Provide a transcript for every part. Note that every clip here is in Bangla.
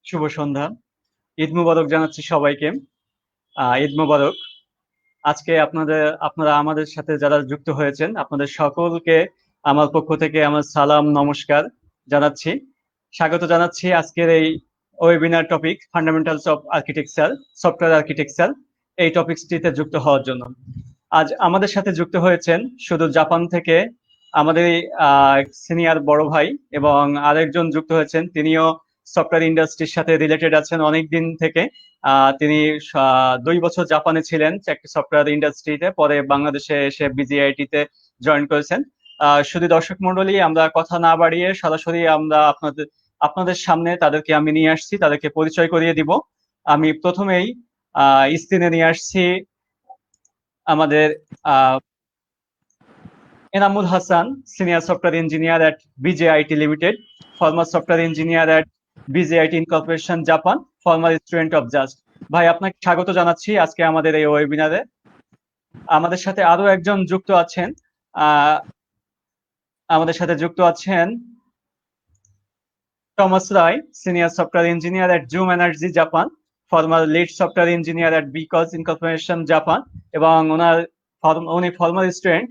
শুভ সন্ধ্যা। ঈদ মুবারক জানাচ্ছি সবাইকে। ঈদ মুবারক। আজকে আপনারা আমাদের সাথে যারা যুক্ত হয়েছেন আপনাদের সকলকে আমার পক্ষ থেকে আমার সালাম নমস্কার জানাচ্ছি। স্বাগত জানাচ্ছি আজকের এই webinar topic fundamentals of architecture, software architecture এই টপিকসটিতে যুক্ত হওয়ার জন্য। আজ আমাদের সাথে যুক্ত হয়েছেন শুধু জাপান থেকে আমাদের সিনিয়র বড় ভাই, এবং আরেকজন যুক্ত হয়েছেন, তিনিও সফটওয়্যার ইন্ডাস্ট্রির সাথে রিলেটেড আছেন অনেক দিন থেকে। তিনি 2 বছর জাপানে ছিলেন একটি সফটওয়্যার ইন্ডাস্ট্রিতে, পরে বাংলাদেশে এসে বিজিআইটি তে জয়েন করেছেন। শুধু দর্শক মন্ডলী, আমরা কথা না বাড়িয়ে সরাসরি আমরা আপনাদের সামনে তাদেরকে আমি নিয়ে আসছি, তাদেরকে পরিচয় করিয়ে দিব। আমি প্রথমেই স্ক্রিনে নিয়ে আসছি আমাদের Enamul Hasan, senior software engineer at BJIT limited, former software engineer at BJIT incorporation Japan, former student of JUST. ভাই, আপনাকে স্বাগত জানাচ্ছি আজকে আমাদের এই ওয়েবিনারে। আমাদের সাথে আরো একজন যুক্ত আছেন, Thomas Roy, senior software engineer at Zoom energy Japan, former lead software engineer at because incorporation Japan, এবং উনি ফর্মার স্টুডেন্ট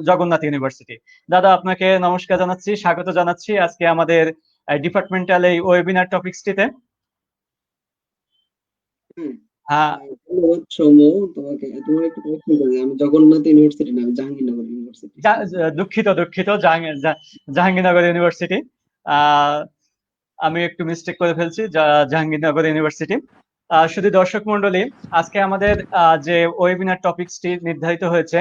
জগন্নাথ ইউনিভার্সিটি। দাদা, আপনাকে নমস্কার জানাচ্ছি, স্বাগত জানাচ্ছি আজকে আমাদের ডিপার্টমেন্টাল এই ওয়েবিনার টপিকসটিতে। ধন্যবাদ সৌম্য, তোমাকে। তোমার একটু কোয়েশ্চেন করি, আমি জগন্নাথ ইউনিভার্সিটি না, আমি জাহাঙ্গীরনগর ইউনিভার্সিটি। দুঃখিত জাহাঙ্গীরনগর ইউনিভার্সিটি। আমি একটু মিস্টেক করে ফেলছি, জাহাঙ্গীরনগর ইউনিভার্সিটি। শুধু দর্শক মন্ডলী, আজকে আমাদের যে ওয়েবিনার টপিকসটি নির্ধারিত হয়েছে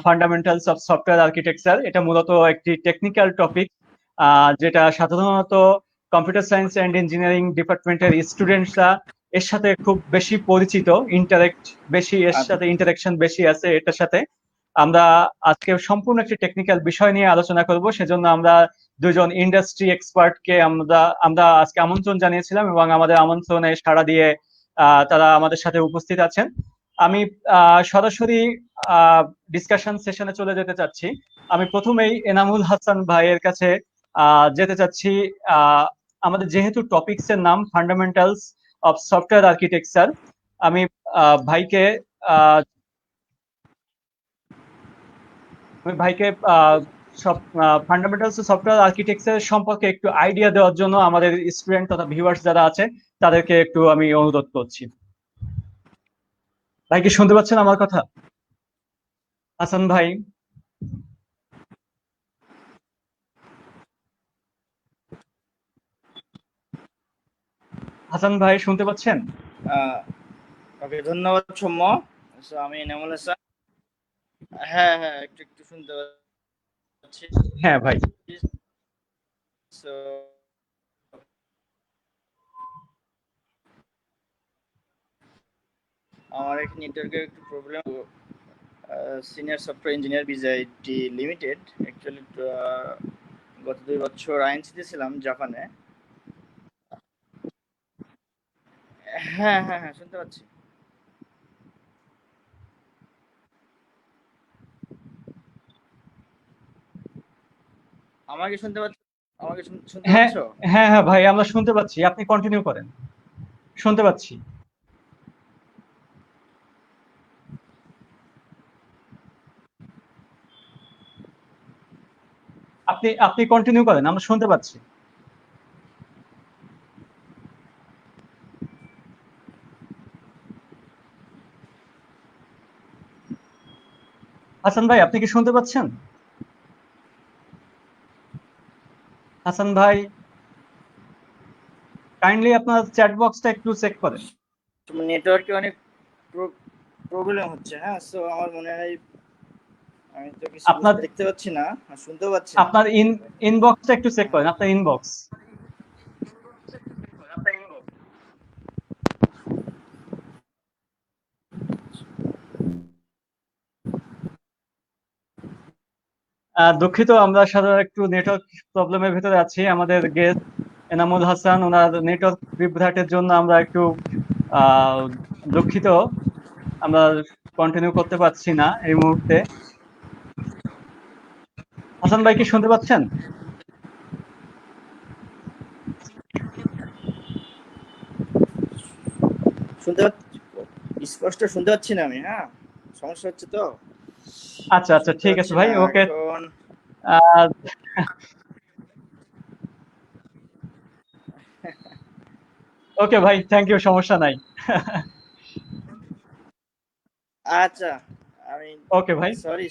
ফান্ডামেন্টালস অফ সফটওয়্যার আর্কিটেকচার। এটা মূলত একটি টেকনিক্যাল টপিক, যেটা সাধারণত কম্পিউটার সায়েন্স অ্যান্ড ইঞ্জিনিয়ারিং ডিপার্টমেন্টের স্টুডেন্টসরা এর সাথে খুব বেশি পরিচিত, এর সাথে ইন্টারাকশন বেশি আছে এটার সাথে। আমরা আজকে সম্পূর্ণ একটি টেকনিক্যাল বিষয় নিয়ে আলোচনা করব, সেজন্য আমরা দুজন ইন্ডাস্ট্রি এক্সপার্টকে আমরা আজকে আমন্ত্রণ জানিয়েছিলাম, এবং আমাদের আমন্ত্রণে সাড়া দিয়ে তারা আমাদের সাথে উপস্থিত আছেন। আমি সরাসরি ডিসকাশন সেশনে চলে যেতে চাচ্ছি। আমি প্রথমেই এনামুল হাসান ভাইয়ের কাছে যেতে চাচ্ছি। আমাদের যেহেতু টপিকস এর নাম ফান্ডামেন্টালস অফ সফটওয়্যার আর্কিটেকচার, আমি ভাইকে ফান্ডামেন্টালস অফ সফটওয়্যার আর্কিটেকচার সম্পর্কে একটু আইডিয়া দেওয়ার জন্য আমাদের স্টুডেন্ট তথা ভিউয়ার্স যারা আছে তাদেরকে একটু আমি অনুরোধ করছি। ভাই, কি শুনতে পাচ্ছেন আমার কথা? হাসান ভাই? হাসান ভাই, শুনতে পাচ্ছেন? ওকে, ধন্যবাদ সৌম্য। আমি এনামুল হাসান। হ্যাঁ, একটু একটু শুনতে পাচ্ছি। হ্যাঁ ভাই। আমার এখানে নেটওয়ার্কের একটু problem. Senior software engineer BJIT limited. Actually গত 2 বছর আইএনসিতে ছিলাম জাপানে। হ্যাঁ, শুনতে পাচ্ছি। আমাকে শুনতে পাচ্ছ? হ্যাঁ ভাই, আমরা শুনতে পাচ্ছি, আপনি কন্টিনিউ করেন, শুনতে পাচ্ছি। আপনি কন্টিনিউ করেন, আমরা শুনতে পাচ্ছি। হাসান ভাই, আপনি কি শুনতে পাচ্ছেন? হাসান ভাই, কাইন্ডলি আপনার চ্যাট বক্সটা একটু চেক করেন। নেটওয়ার্কে অনেক প্রবলেম হচ্ছে। হ্যাঁ, সো আমার মনে হয় আমি তো কিছু দেখতে পাচ্ছি না, শুনতে পাচ্ছি। আপনার ইনবক্সটা একটু চেক করেন, আপনার ইনবক্স। দুঃখিত, আমরা সাধারণত একটু নেটওয়ার্ক প্রবলেমের ভিতরে আছি। আমাদের গেস্ট এনামুল হাসান, ওনার নেটওয়ার্ক বিভ্রাটের জন্য আমরা একটু দুঃখিত, আমরা কন্টিনিউ করতে পারছি না এই মুহূর্তে। হাসান ভাই, কি শুনতে পাচ্ছেন? শুনতে স্পষ্ট শুনতে পাচ্ছি না আমি। হ্যাঁ, সমস্যা হচ্ছে তো। আচ্ছা আচ্ছা, শুনতে ঠিক পাচ্ছি আছে ভাই, না ওকে। এখন। ওকে ভাই, থ্যাংক ইউ, সমস্যা নাই। আচ্ছা, আমি ওকে ভাই, সরি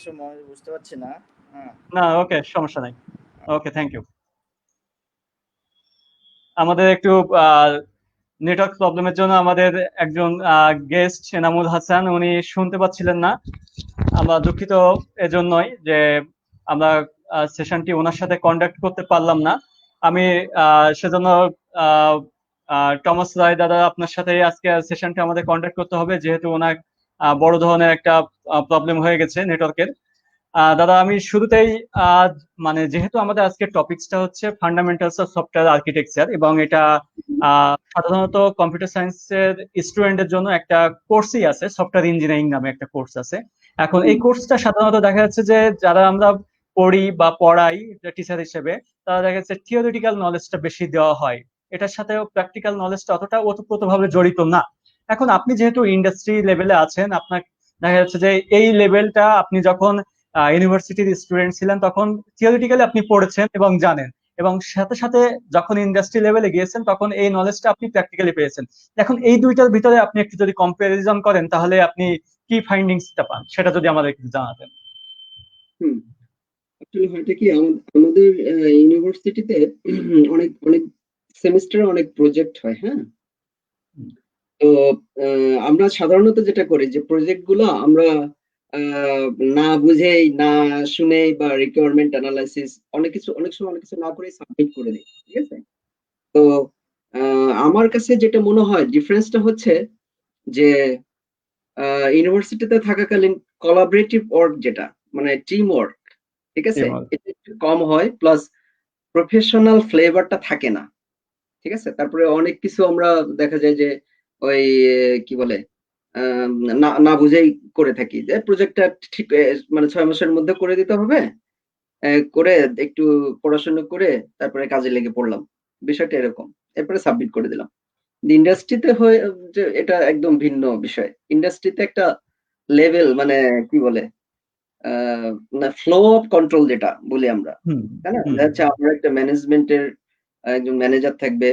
বুঝতে পারছি না। হ্যাঁ, না ওকে, সমস্যা নাই। ওকে, থ্যাংক ইউ। আমাদের একটু নেটওয়ার্ক প্রবলেমের জন্য আমাদের একজন গেস্ট এনামুল হাসান উনি শুনতে পাচ্ছিলেন না। আমরা দুঃখিত এজন্যই যে আমরা সেশনটি ওনার সাথে কন্ডাক্ট করতে পারলাম না। আমি সেজন্য আহ, টমাস রায় দাদা, আপনার সাথে আজকে সেশনটা আমাদের কন্ডাক্ট করতে হবে, যেহেতু ওনার বড় ধরনের একটা প্রবলেম হয়ে গেছে নেটওয়ার্কের। দাদা, আমি শুরুতেই মানে যেহেতু আমাদের আজকের টপিকসটা হচ্ছে ফান্ডামেন্টালস অফ সফটওয়্যার আর্কিটেকচার, এবং এটা সাধারণত কম্পিউটার সায়েন্সের স্টুডেন্টের জন্য একটা কোর্সই আছে, সফটওয়্যার ইঞ্জিনিয়ারিং নামে একটা কোর্স আছে। এখন এই কোর্সটা সাধারণত দেখা যাচ্ছে যে যারা আমরা পড়ি বা পড়াই টিচার হিসেবে, তারা দেখা যাচ্ছে থিওরিটিক্যাল নলেজটা বেশি দেওয়া হয়, এটার সাথেও প্র্যাকটিক্যাল নলেজটা অতটা ওতপ্রোতভাবে জড়িত না। এখন আপনি যেহেতু ইন্ডাস্ট্রি লেভেলে আছেন, আপনার দেখা যাচ্ছে যে এই লেভেলটা আপনি যখন ইউনিভার্সিটির স্টুডেন্ট ছিলেন তখন থিওরিটিক্যালি আপনি পড়েছেন এবং জানেন, এবং সাথে সাথে যখন ইন্ডাস্ট্রি লেভেলে গিয়েছেন তখন এই নলেজটা আপনি প্র্যাকটিক্যালি পেয়েছেন। এখন এই দুইটার ভিতরে আপনি একটু যদি কম্পারিজন করেন তাহলে আপনি কি ফাইন্ডিংসটা পান, সেটা যদি আমাদের একটু জানাতেন। হুম আসলে হয়টা কি আমাদের ইউনিভার্সিটিতে অনেক অনেক সেমিস্টারে অনেক প্রজেক্ট হয়, হ্যাঁ। তো আমরা সাধারণত যেটা করি যে প্রজেক্ট গুলো আমরা আহ, না বুঝেই না শুনেই বা রিকোয়ারমেন্ট অ্যানালাইসিস অনেক সময় অনেক কিছু না করে সাবমিট করে দিই, ঠিক আছে। তো আমার কাছে যেটা মনে হয় ডিফারেন্সটা হচ্ছে যে ইউনিভার্সিটিতে থাকাকালীন কোলাবোরেটিভ ওয়ার্ক যেটা মানে টিম ওয়ার্ক, ঠিক আছে, এটা একটু কম হয়, প্লাস প্রফেশনাল ফ্লেভারটা থাকে না, ঠিক আছে। তারপরে অনেক কিছু আমরা দেখা যায় যে ওই কি বলে আম, না না বুঝেই করে থাকি, যে প্রজেক্টটা ঠিক মানে 6 মাসের মধ্যে করে দিতে হবে, করে একটু পড়াশোনা করে তারপরে কাজে লেগে পড়লাম, বিষয়টা এরকম, এরপরে সাবমিট করে দিলাম। ইন্ডাস্ট্রিতে হয়ে যে এটা একদম ভিন্ন বিষয়। ইন্ডাস্ট্রিতে একটা লেভেল মানে কি বলে না ফ্লো অফ কন্ট্রোল যেটা বলি আমরা, তাই না, হচ্ছে আমরা একটা ম্যানেজমেন্টের একজন ম্যানেজার থাকবে,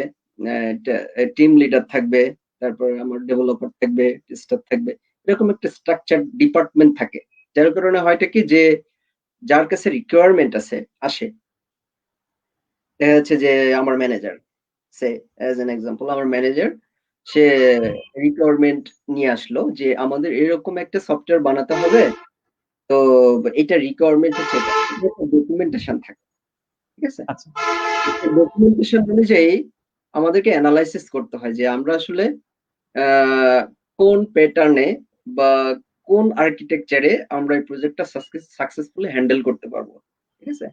টিম লিডার থাকবে, তারপর আমার ডেভেলপার থাকবে, টেস্টার থাকবে, এরকম একটা স্ট্রাকচার ডিপার্টমেন্ট থাকে। যার কারণে হয়টা কি যে যার কাছে রিকোয়ারমেন্ট আসে, দেখা যাচ্ছে যে আমার manager, say as an example আমার ম্যানেজার, সে রিকোয়ারমেন্ট নিয়ে আসলো যে আমাদের এরকম একটা সফটওয়্যার বানাতে হবে। তো এটা রিকোয়ারমেন্ট হচ্ছে এটা, ডকুমেন্টেশন থাকে, ঠিক আছে। আচ্ছা। ডকুমেন্টেশন অনুযায়ী আমাদেরকে অ্যানালাইসিস করতে হয় যে আমরা আসলে আহ, কোন প্যাটার্নে বা কোন আর্কিটেকচারে আমরা এই প্রজেক্টটা সাকসেসফুলি হ্যান্ডেল করতে পারবো, ঠিক আছে।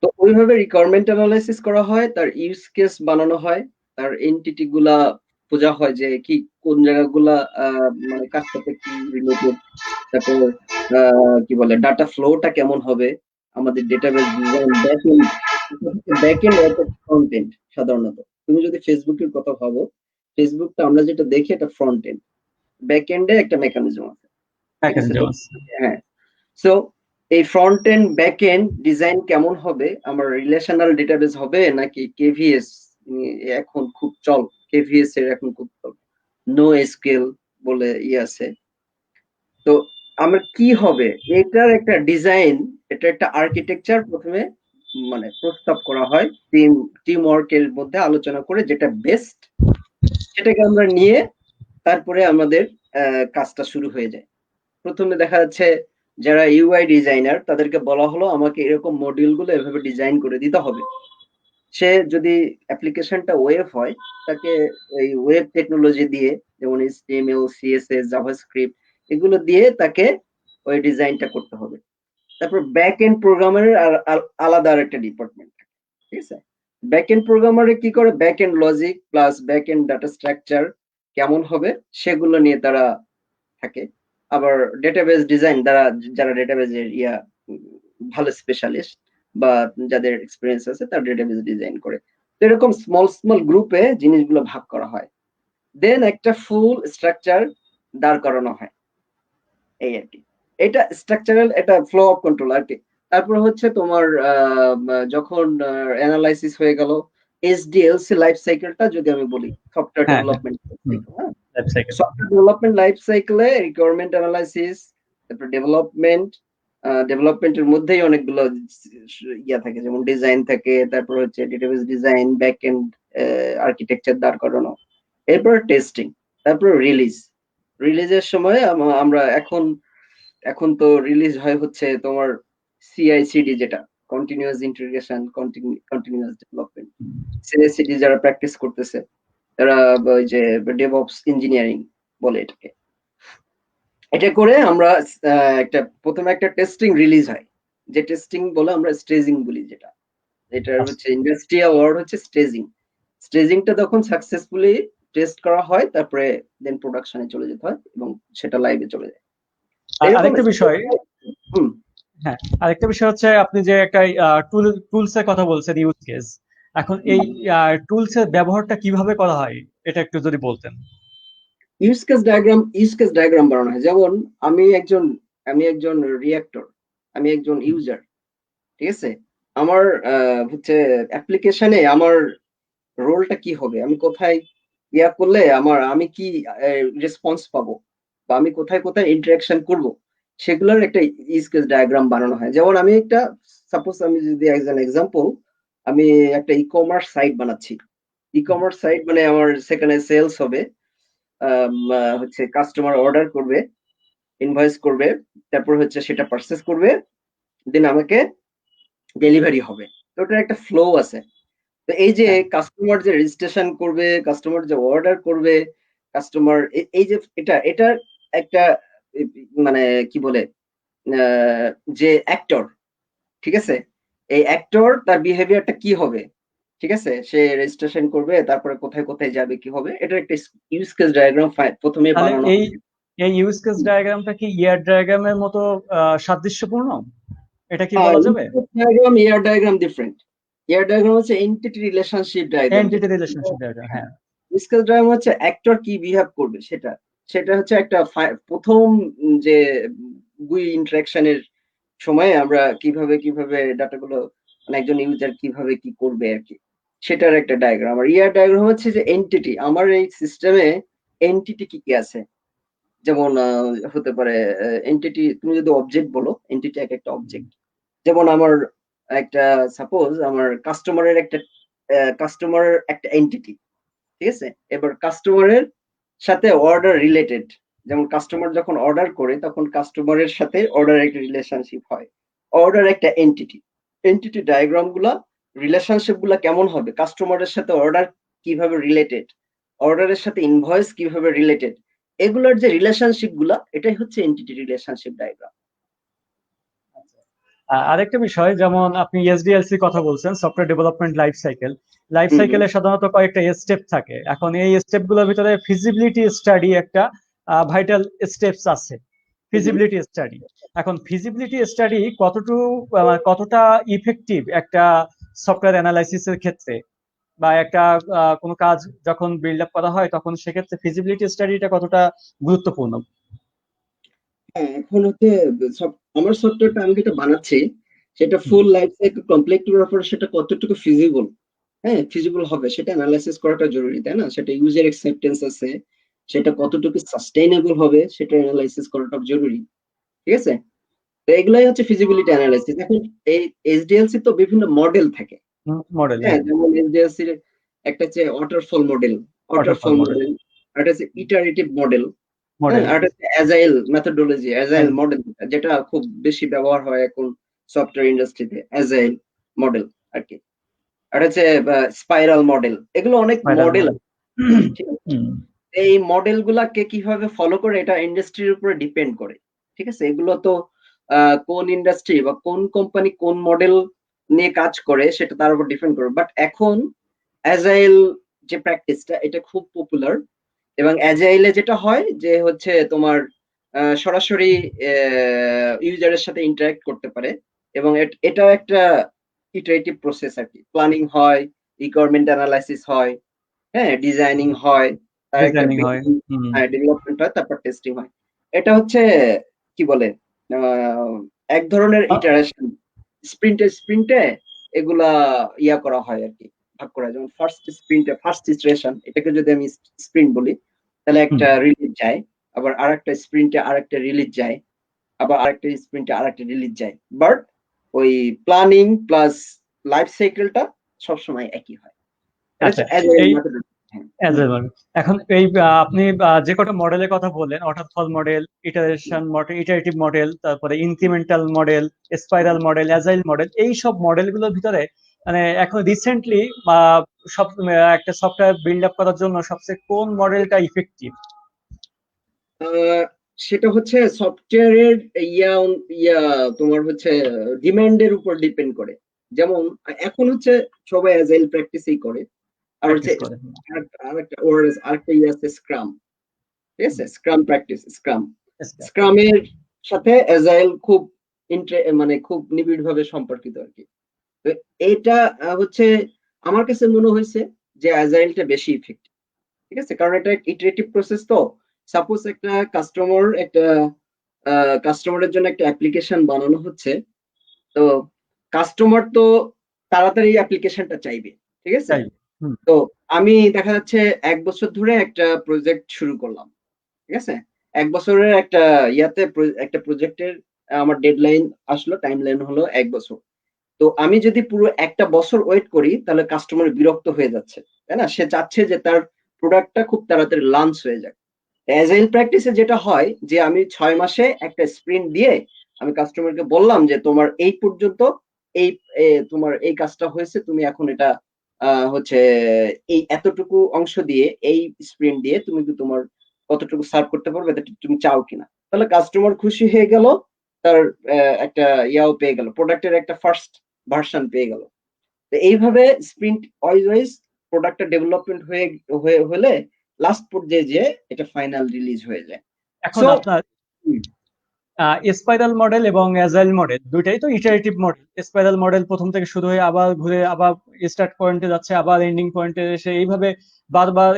তো ওইভাবে রিকোয়ারমেন্ট অ্যানালাইসিস করা হয়, তার ইউজ কেস বানানো হয়, তার এন্টিটি গুলা খোঁজা হয় যে কি কোন জায়গাগুলা মানে কার সাথে কি রিলেটেড, তারপর কি বলে ডাটা ফ্লোটা কেমন হবে, আমাদের database design, backend front end. সাধারণত তুমি যদি ফেসবুকের কথা ভাবো, ফেসবুকটা আমরা যেটা দেখি এটা ফ্রন্ট এন্ড, ব্যাক এন্ডে একটা মেকানিজম আছে, ঠিক আছে। হ্যাঁ, সো এই front end back end design কেমন হবে, আমার রিলেশনাল ডেটাবেস হবে নাকি কেভিএস, এখন খুব চল, কেভিএস এর এখন খুব চল, নো এসকিউএল বলে আছে। তো আমার কি হবে এটার একটা ডিজাইন, এটা একটা আর্কিটেকচার প্রথমে মানে প্রস্তাব করা হয়, টিম ওয়ার্কের মধ্যে আলোচনা করে যেটা বেস্ট সেটাকে আমরা নিয়ে তারপরে আমাদের কাজটা শুরু হয়ে যায়। প্রথমে দেখা যাচ্ছে যারা ইউআই ডিজাইনার তাদেরকে বলা হলো আমাকে এরকম মডিউল গুলো এভাবে ডিজাইন করে দিতে হবে। সে যদি অ্যাপ্লিকেশনটা ওয়েব হয় তাকে এই ওয়েব টেকনোলজি দিয়ে, যেমন এইচটিএমএল, সিএসএস, জাভাস্ক্রিপ্ট, এগুলো দিয়ে তাকে ওই ডিজাইনটা করতে হবে। তারপর ব্যাক এন্ড প্রোগ্রামারের আলাদা আর একটা ডিপার্টমেন্ট, ঠিক আছে। ব্যাক এন্ড প্রোগ্রামারে কি করে, back end logic plus back end data structure কেমন হবে সেগুলো নিয়ে তারা থাকে। আবার ডেটাবেস ডিজাইন যারা ডেটাবেজের ভালো স্পেশালিস্ট বা যাদের এক্সপিরিয়েন্স আছে তারা ডেটাবেস ডিজাইন করে। তো এরকম স্মল স্মল গ্রুপে জিনিসগুলো ভাগ করা হয়। দেন একটা ফুল স্ট্রাকচার দাঁড় করানো হয়, এই আর কি। এটা স্ট্রাকচারাল, এটা ফ্লো অফ কন্ট্রোল আর কি। তারপর হচ্ছে তোমার যখন অ্যানালাইসিস হয়ে গেল, এসডিএলসি লাইফ সাইকেলটা যদি আমি বলি, সফটওয়্যার হ্যাঁ, হ্যাঁ। ডেভেলপমেন্ট সাইকেল, হ্যাঁ, life cycle. Software development life সাইকেলে রিকোয়ারমেন্ট অ্যানালাইসিস, তারপর ডেভেলপমেন্টের মধ্যেই অনেকগুলো ইয়া থাকে, যেমন ডিজাইন থাকে, তারপর হচ্ছে database design, back end architecture দাঁড় করানো, এরপর টেস্টিং, তারপর রিলিজের সময় আমরা এখন তো রিলিজ হয় হচ্ছে তোমার সিআইসিডি, যেটা continuous integration, continuous development. CICD যারা প্র্যাকটিস করতেছে তারা ওই যে ডেভঅপস ইঞ্জিনিয়ারিং বলে এটাকে। এটা করে আমরা প্রথমে একটা টেস্টিং রিলিজ হয়, যে টেস্টিং বলে আমরা স্টেজিং বলি, যেটা হচ্ছে ইন্ডাস্ট্রিয়াল ওয়ার্ড হচ্ছে স্টেজিং। স্টেজিংটা তখন সাকসেসফুলি টেস্ট করা হয়, তারপরে দেন প্রোডাকশনে চলে যেতে হয় এবং সেটা লাইভে চলে যায়। আরেকটা বিষয়, হুম, হ্যাঁ, আরেকটা বিষয় হচ্ছে আপনি যে একটা টুলস এর কথা বলছেন, ইউজ কেস, এখন এই টুলস এর ব্যবহারটা কিভাবে করা হয় এটা একটু যদি বলতেন। ইউজ কেস ডায়াগ্রাম বানানো হয়। যেমন আমি একজন রিঅ্যাক্টর, আমি একজন ইউজার, ঠিক আছে। আমার হচ্ছে অ্যাপ্লিকেশনে আমার রোলটা কি হবে, আমি কোথায় ইয়া করলে আমি কি রেসপন্স পাবো, বা আমি কোথায় কোথায় ইন্টারাকশন করব, সেগুলোর একটা ইউজ কেস ডায়াগ্রাম বানানো হয়। যেমন আমি সাপোজ আমি যদি অ্যাজ অ্যান এক্সাম্পল, আমি একটা ই কমার্স সাইট বানাচ্ছি। ই কমার্স সাইট মানে আমার সেখানে সেলস হবে, হচ্ছে কাস্টমার অর্ডার করবে, ইনভয়েস করবে, তারপর হচ্ছে সেটা পারচেস করবে, দেন আমাকে ডেলিভারি হবে। তো ওটার একটা ফ্লো আছে। তো এই যে হ্যাঁ, কাস্টমার যে রেজিস্ট্রেশন করবে, কাস্টমার যে অর্ডার করবে, কাস্টমার এই যে এটার একটা মানে কি বলে, আহ, যে অ্যাক্টর, ঠিক আছে, এই অ্যাক্টর তার বিহেভিয়ারটা কি হবে, ঠিক আছে, সে রেজিস্ট্রেশন করবে, তারপরে কোথায় কোথায় যাবে, কি হবে, এটার একটা ইউজ কেস ডায়াগ্রাম প্রথমে তাহলে বানানো এই হয়। এই ইউজ কেস ডায়াগ্রামটা কি ইয়ার ডায়াগ্রামের মতো সাদৃশ্যপূর্ণ, এটা কি বলা যাবে? Diagram, air diagram different. Air diagram হচ্ছে এন্টিটি রিলেশনশিপ ডায়াগ্রাম, এন্টিটি যেটা রিলেশনশিপ ডায়াগ্রাম, হ্যাঁ। ডিসকাস ডায়াগ্রাম হচ্ছে অ্যাক্টর কি বিহেভ করবে, সেটা হচ্ছে একটা প্রথম যে গুই ইন্টারাকশনের সময় আমরা কিভাবে কিভাবে ডাটাগুলো, মানে একজন ইউজার কিভাবে কি করবে আর কি, সেটার একটা ডায়াগ্রাম। আর ইয়ার ডায়াগ্রাম হচ্ছে যে এন্টিটি, আমার এই সিস্টেমে এন্টিটি কি কি আছে। যেমন হতে পারে এন্টিটি, তুমি যদি অবজেক্ট বলো, এন্টিটি এক একটা অবজেক্ট। যেমন আমার একটা সাপোজ আমার কাস্টমারের একটা এন্টিটি, ঠিক আছে। এবার কাস্টমারের সাথে অর্ডার রিলেটেড, যেমন কাস্টমার যখন অর্ডার করে তখন কাস্টমারের সাথে অর্ডার একটা রিলেশনশিপ হয়, অর্ডার একটা এন্টিটি ডায়াগ্রাম গুলা, রিলেশনশিপ গুলা কেমন হবে, কাস্টমারের সাথে অর্ডার কিভাবে রিলেটেড, অর্ডারের সাথে ইনভয়েস কিভাবে রিলেটেড, এগুলোর যে রিলেশনশিপ গুলা, এটাই হচ্ছে এন্টিটি রিলেশনশিপ ডায়াগ্রাম। আরেকটা বিষয়, যেমন আপনি এসডিএলসি কথা বলছেন, software development life cycle. Life hmm hmm সাইকেলে সাধারণত কয়েকটা স্টেপ থাকে। এখন এই স্টেপ গুলোর ভিতরে ফিজিবিলিটি স্টাডি একটা ভাইটাল স্টেপস আছে, হুম হুম। Feasibility study. এখন ফিজিবিলিটি স্টাডি কতটা ইফেক্টিভ একটা সফটওয়্যার অ্যানালাইসিসের ক্ষেত্রে, বা একটা কোনো কাজ যখন বিল্ড আপ করা হয় তখন সেক্ষেত্রে ফিজিবিলিটি স্টাডিটা কতটা গুরুত্বপূর্ণ? হ্যাঁ, এখন হচ্ছে আমার সফটওয়্যারটা আমি যেটা বানাচ্ছি, সেটা হুম, ফুল লাইফ সাইকেল কমপ্লিট করার পর সেটা কতটুকু ফিজিবল, হ্যাঁ ফিজিবল হবে, সেটা অ্যানালাইসিস করাটা জরুরি, তাই না? সেটা ইউজার অ্যাকসেপ্টেন্স আছে, সেটা কতটুকু সাস্টেইনেবল হবে, সেটা অ্যানালাইসিস করাটা জরুরি, ঠিক আছে। তো এগুলাই হচ্ছে ফিজিবিলিটি অ্যানালাইসিস। এখন এই এইচডিএলসি তো বিভিন্ন মডেল থাকে, মডেল, হ্যাঁ, হ্যাঁ। যেমন এইচডিএলসির একটা হচ্ছে ওয়াটারফল মডেল, ওয়াটারফল মডেল, একটা হচ্ছে ইটারেটিভ মডেল, হ্যাঁ, মডেল, আর একটা অ্যাজাইল মেথোডোলজি, অ্যাজাইল মডেল, যেটা খুব বেশি ব্যবহার হয় এখন সফটওয়্যার ইন্ডাস্ট্রিতে, অ্যাজাইল মডেল আর কি। আর হচ্ছে স্পাইরাল মডেল, এগুলো অনেক স্পাইরাল মডেল মডেল। আছে, ঠিক আছে। এই মডেল গুলাকে কিভাবে ফলো করে এটা ইন্ডাস্ট্রির উপরে ডিপেন্ড করে, ঠিক আছে। এগুলো তো কোন ইন্ডাস্ট্রি বা কোন কোম্পানি কোন মডেল নিয়ে কাজ করে সেটা তার উপর ডিপেন্ড করে। বাট এখন অ্যাজাইল যে প্র্যাকটিসটা, এটা খুব পপুলার। এবং অ্যাজাইলে যেটা হয় যে হচ্ছে তোমার সরাসরি ইউজারের সাথে ইন্টারঅ্যাক্ট করতে পারে, এবং এটা একটা ইটারেটিভ প্রসেস আর কি। প্ল্যানিং হয়, রিকোয়ারমেন্ট অ্যানালাইসিস হয়, হ্যাঁ, ডিজাইনিং হয়, তার একটা ডিজাইনিং হয়। হুম। ডেভেলপমেন্ট হয়, তারপর টেস্টিং হয়। এটা হচ্ছে কি বলে আহ, এক ধরনের আ- ইটারেশন, স্প্রিন্টে এগুলা ইয়া করা হয় আর কি, ভাগ করা হয়। যেমন ফার্স্ট ইটারেশন, এটাকে যদি আমি স্প্রিন্ট বলি, তাহলে হুম। একটা রিলিজ যায়, আবার আরেকটা স্প্রিন্টে আরেকটা রিলিজ যায়, আবার আরেকটা স্প্রিন্টে আরেকটা রিলিজ যায়। বাট ওই প্ল্যানিং প্লাস লাইফ সাইকেলটা সবসময় একই হয়। এটা আচ্ছা, হচ্ছে অ্যাজাইল এই মেথডোলজি। হ্যাঁ। as hmm. a model। এখন এই আপনি যে কটা মডেলের কথা বললেন, waterfall model, iteration model, iterative model, তারপরে incremental model, spiral model, agile model, এই সব মডেলগুলোর ভিতরে মানে এখন রিসেন্টলি সব একটা সফটওয়্যার বিল্ড আপ করার জন্য সবচেয়ে কোন মডেলটা ইফেক্টিভ? আহ, সেটা হচ্ছে সফটওয়্যারের ইয়া ইয়া তোমার হচ্ছে ডিমান্ডের উপর ডিপেন্ড করে। যেমন এখন হচ্ছে সবাই অ্যাজাইল প্র্যাকটিসই করে। আর হচ্ছে প্র্যাকটিস করে। আরেকটা ইয়ে আছে স্ক্রাম। ঠিক আছে, স্ক্রাম হুম। স্ক্রামের সাথে অ্যাজাইল খুব মানে খুব নিবিড় ভাবে সম্পর্কিত আর কি। তো এটা হচ্ছে আমার কাছে মনে হয়েছে যে অ্যাজাইলটা বেশি ইফেক্টিভ। ঠিক আছে, কারণ এটা ইটারেটিভ প্রসেস। তো সাপোজ একটা কাস্টমারের জন্য একটা অ্যাপ্লিকেশন বানানো হচ্ছে। তো কাস্টমার তো তাড়াতাড়ি অ্যাপ্লিকেশনটা চাইবে। ঠিক আছে, তাই। হুম। তো আমি দেখা যাচ্ছে 1 বছর ধরে একটা প্রজেক্ট শুরু করলাম। ঠিক আছে, 1 বছরের একটা প্রজেক্টের আমার ডেডলাইন আসলো, টাইমলাইন হলো 1 বছর। তো আমি যদি পুরো একটা বছর ওয়েট করি, তাহলে কাস্টমার বিরক্ত হয়ে যাচ্ছে, তাই না? সে চাচ্ছে যে তার প্রোডাক্টটা খুব তাড়াতাড়ি লঞ্চ হয়ে যাক। অ্যাজাইল প্র্যাকটিসে যেটা হয় যে আমি 6 মাসে একটা স্প্রিন্ট দিয়ে আমি কাস্টমারকে বললাম যে তোমার এই পর্যন্ত এই তোমার এই কাজটা হয়েছে, তুমি এখন এটা হচ্ছে এই এতটুকু অংশ দিয়ে এই স্প্রিন্ট দিয়ে তুমি কি তোমার কতটুকু সার্ভ করতে পারবে, এটা তুমি চাও কিনা। তাহলে কাস্টমার খুশি হয়ে গেল, তার একটা ইয়াও পেয়ে গেল, প্রোডাক্টের একটা ফার্স্ট ভার্সন পেয়ে গেল। তো এইভাবে স্প্রিন্ট ওয়াইজ প্রোডাক্টটা ডেভেলপমেন্ট হলে লাস্ট পর্যায়ে যে এটা ফাইনাল রিলিজ হয়ে যায়। এখন সো আপনার স্পাইরাল মডেল এবং অ্যাজাইল মডেল দুইটাই তো ইটারেটিভ মডেল। স্পাইরাল মডেল প্রথম থেকে শুরু হয়ে আবার ঘুরে আবার স্টার্ট পয়েন্টে যাচ্ছে, আবার এন্ডিং পয়েন্টে এসে এইভাবে বারবার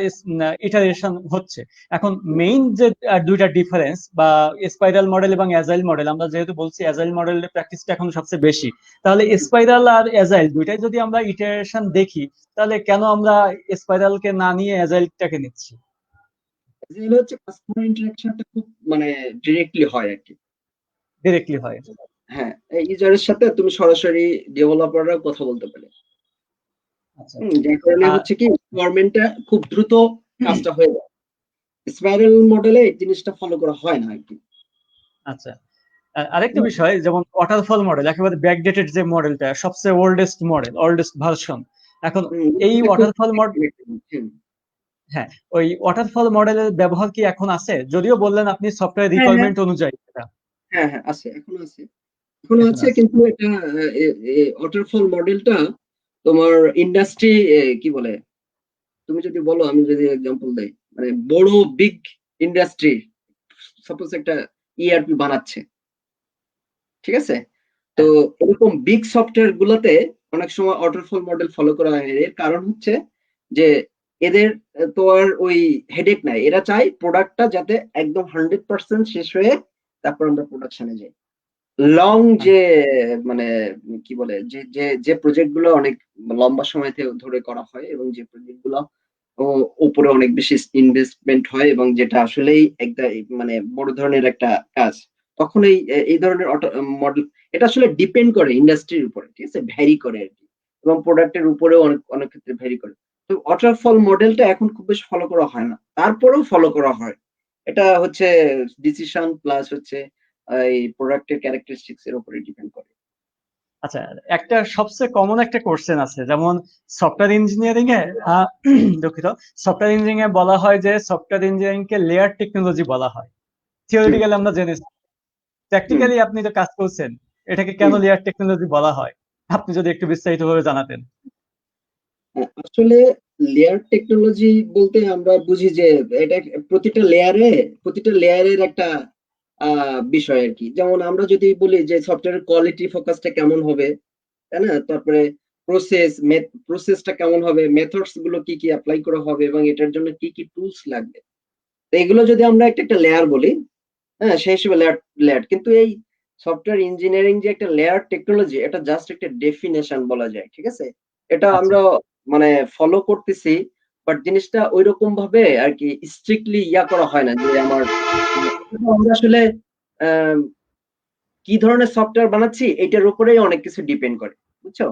ইটারেশন হচ্ছে। এখন মেইন যে দুইটা ডিফারেন্স বা স্পাইরাল মডেল এবং অ্যাজাইল মডেল, আমরা যেহেতু বলছি অ্যাজাইল মডেলের প্র্যাকটিসটা এখন সবচেয়ে বেশি, তাহলে স্পাইরাল আর অ্যাজাইল দুইটাই যদি আমরা ইটারেশন দেখি, তাহলে কেন আমরা স্পাইরালকে না নিয়ে অ্যাজাইলটাকে নিচ্ছি? এগুলো হচ্ছে কাস্টমার ইন্টারাকশনটা খুব মানে ডিরেক্টলি হয় আর কি। ডিরেক্টলি হয়। হ্যাঁ, ইউজারের সাথে তুমি সরাসরি ডেভেলপাররাও কথা বলতে পারে। আচ্ছা। যার কারণে আহ, হচ্ছে কি রিকোয়ারমেন্টটা খুব দ্রুত কাজটা হয়ে যায়। স্পাইরাল মডেলে এই জিনিসটা ফলো করা হয় না আর কি। আচ্ছা, আরেকটা বিষয়, যেমন ওয়াটারফল মডেল একেবারে ব্যাকডেটেড যে মডেলটা, সবচেয়ে ওল্ডেস্ট ভার্সন। এখন এই এটা খুব ওয়াটারফল মডেল, হ্যাঁ, ওই ওয়াটারফল মডেলের ব্যবহার কি এখন আছে? যদিও বললেন আপনি সফটওয়্যার হ্যাঁ, হ্যাঁ, রিকোয়ারমেন্ট অনুযায়ী এটা হ্যাঁ, হ্যাঁ, আছে, এখনো আছে। এখনো এখন আছে, আছে। কিন্তু এটা ওয়াটারফল মডেলটা তোমার ইন্ডাস্ট্রি কি বলে, তুমি যদি বলো, আমি যদি এক্সাম্পল দেই, মানে বড় বিগ ইন্ডাস্ট্রি সাপোজ একটা ইআরপি বানাচ্ছে। ঠিক আছে, তো হ্যাঁ। এরকম বিগ সফটওয়্যার গুলোতে অনেক সময় ওয়াটারফল মডেল ফলো করা হয়। এর কারণ হচ্ছে যে এদের তো আর ওই হেডেক নাই, এরা চায় প্রোডাক্টটা যাতে একদম 100% শেষ হয়ে তারপর আমরা প্রোডাকশনে যাই। লং যে মানে কি বলে যে যে যে প্রজেক্ট গুলো অনেক লম্বা সময় ধরে করা হয়, এবং যে প্রজেক্ট গুলো উপরে অনেক বেশি ইনভেস্টমেন্ট হয়, এবং যেটা আসলেই একটা মানে বড় ধরনের একটা কাজ, তখন এই ধরনের মডেল, এটা আসলে ডিপেন্ড করে ইন্ডাস্ট্রির উপরে। ঠিক আছে, ভ্যারি করে আর কি, এবং প্রোডাক্টের উপরেও অনেক অনেক ক্ষেত্রে ভ্যারি করে। তো ওয়াটারফল মডেলটা এখন খুব বেশি ফলো করা হয় না, তারপরেও ফলো করা হয়। এটা হচ্ছে ডিসিশন প্লাস হচ্ছে এই প্রোডাক্টের ক্যারেক্টারিস্টিক্স এর উপরে ডিপেন্ড করে। আচ্ছা, একটা সবচেয়ে কমন একটা কোশ্চেন আছে, যেমন সফটওয়্যার ইঞ্জিনিয়ারিং এ দুঃখিত, সফটওয়্যার ইঞ্জিনিয়ারিং এ বলা হয় যে সফটওয়্যার ইঞ্জিনিয়ারিং কে লেয়ার টেকনোলজি বলা হয়। হুম, থিওরিটিক্যালি আমরা জেনেছি, হুম, প্র্যাকটিক্যালি আপনি তো কাজ করছেন, এটাকে কেন হুম। লেয়ার টেকনোলজি বলা হয়? আপনি যদি একটু বিস্তারিতভাবে জানাতেন। আসলে লেয়ার টেকনোলজি বলতে আমরা বুঝি যে এটা প্রতিটা লেয়ারের একটা বিষয় আর কি। যেমন আমরা যদি বলি যে সফটওয়্যার কোয়ালিটি ফোকাসটা কেমন হবে, তাই না? তারপরে প্রসেসটা কেমন হবে, মেথডস গুলো কি কি অ্যাপ্লাই করা হবে এবং এটার জন্য কি কি টুলস লাগবে। তো এগুলো যদি আমরা একটা লেয়ার বলি, হ্যাঁ, সেই হিসেবে লেয়ার কিন্তু এই সফটওয়্যার ইঞ্জিনিয়ারিং যে একটা লেয়ার টেকনোলজি, এটা জাস্ট একটা ডেফিনেশন বলা যায়, ঠিক আছে। এটা আচ্ছা আমরা মানে ফলো করতেছি, বাট জিনিসটা ওইরকম ভাবে আর কি স্ট্রিক্টলি করা হয় না যে আমরা আসলে আহ, কি ধরনের সফটওয়্যার বানাচ্ছি এটার উপরেই অনেক কিছু ডিপেন্ড করে, বুঝছো।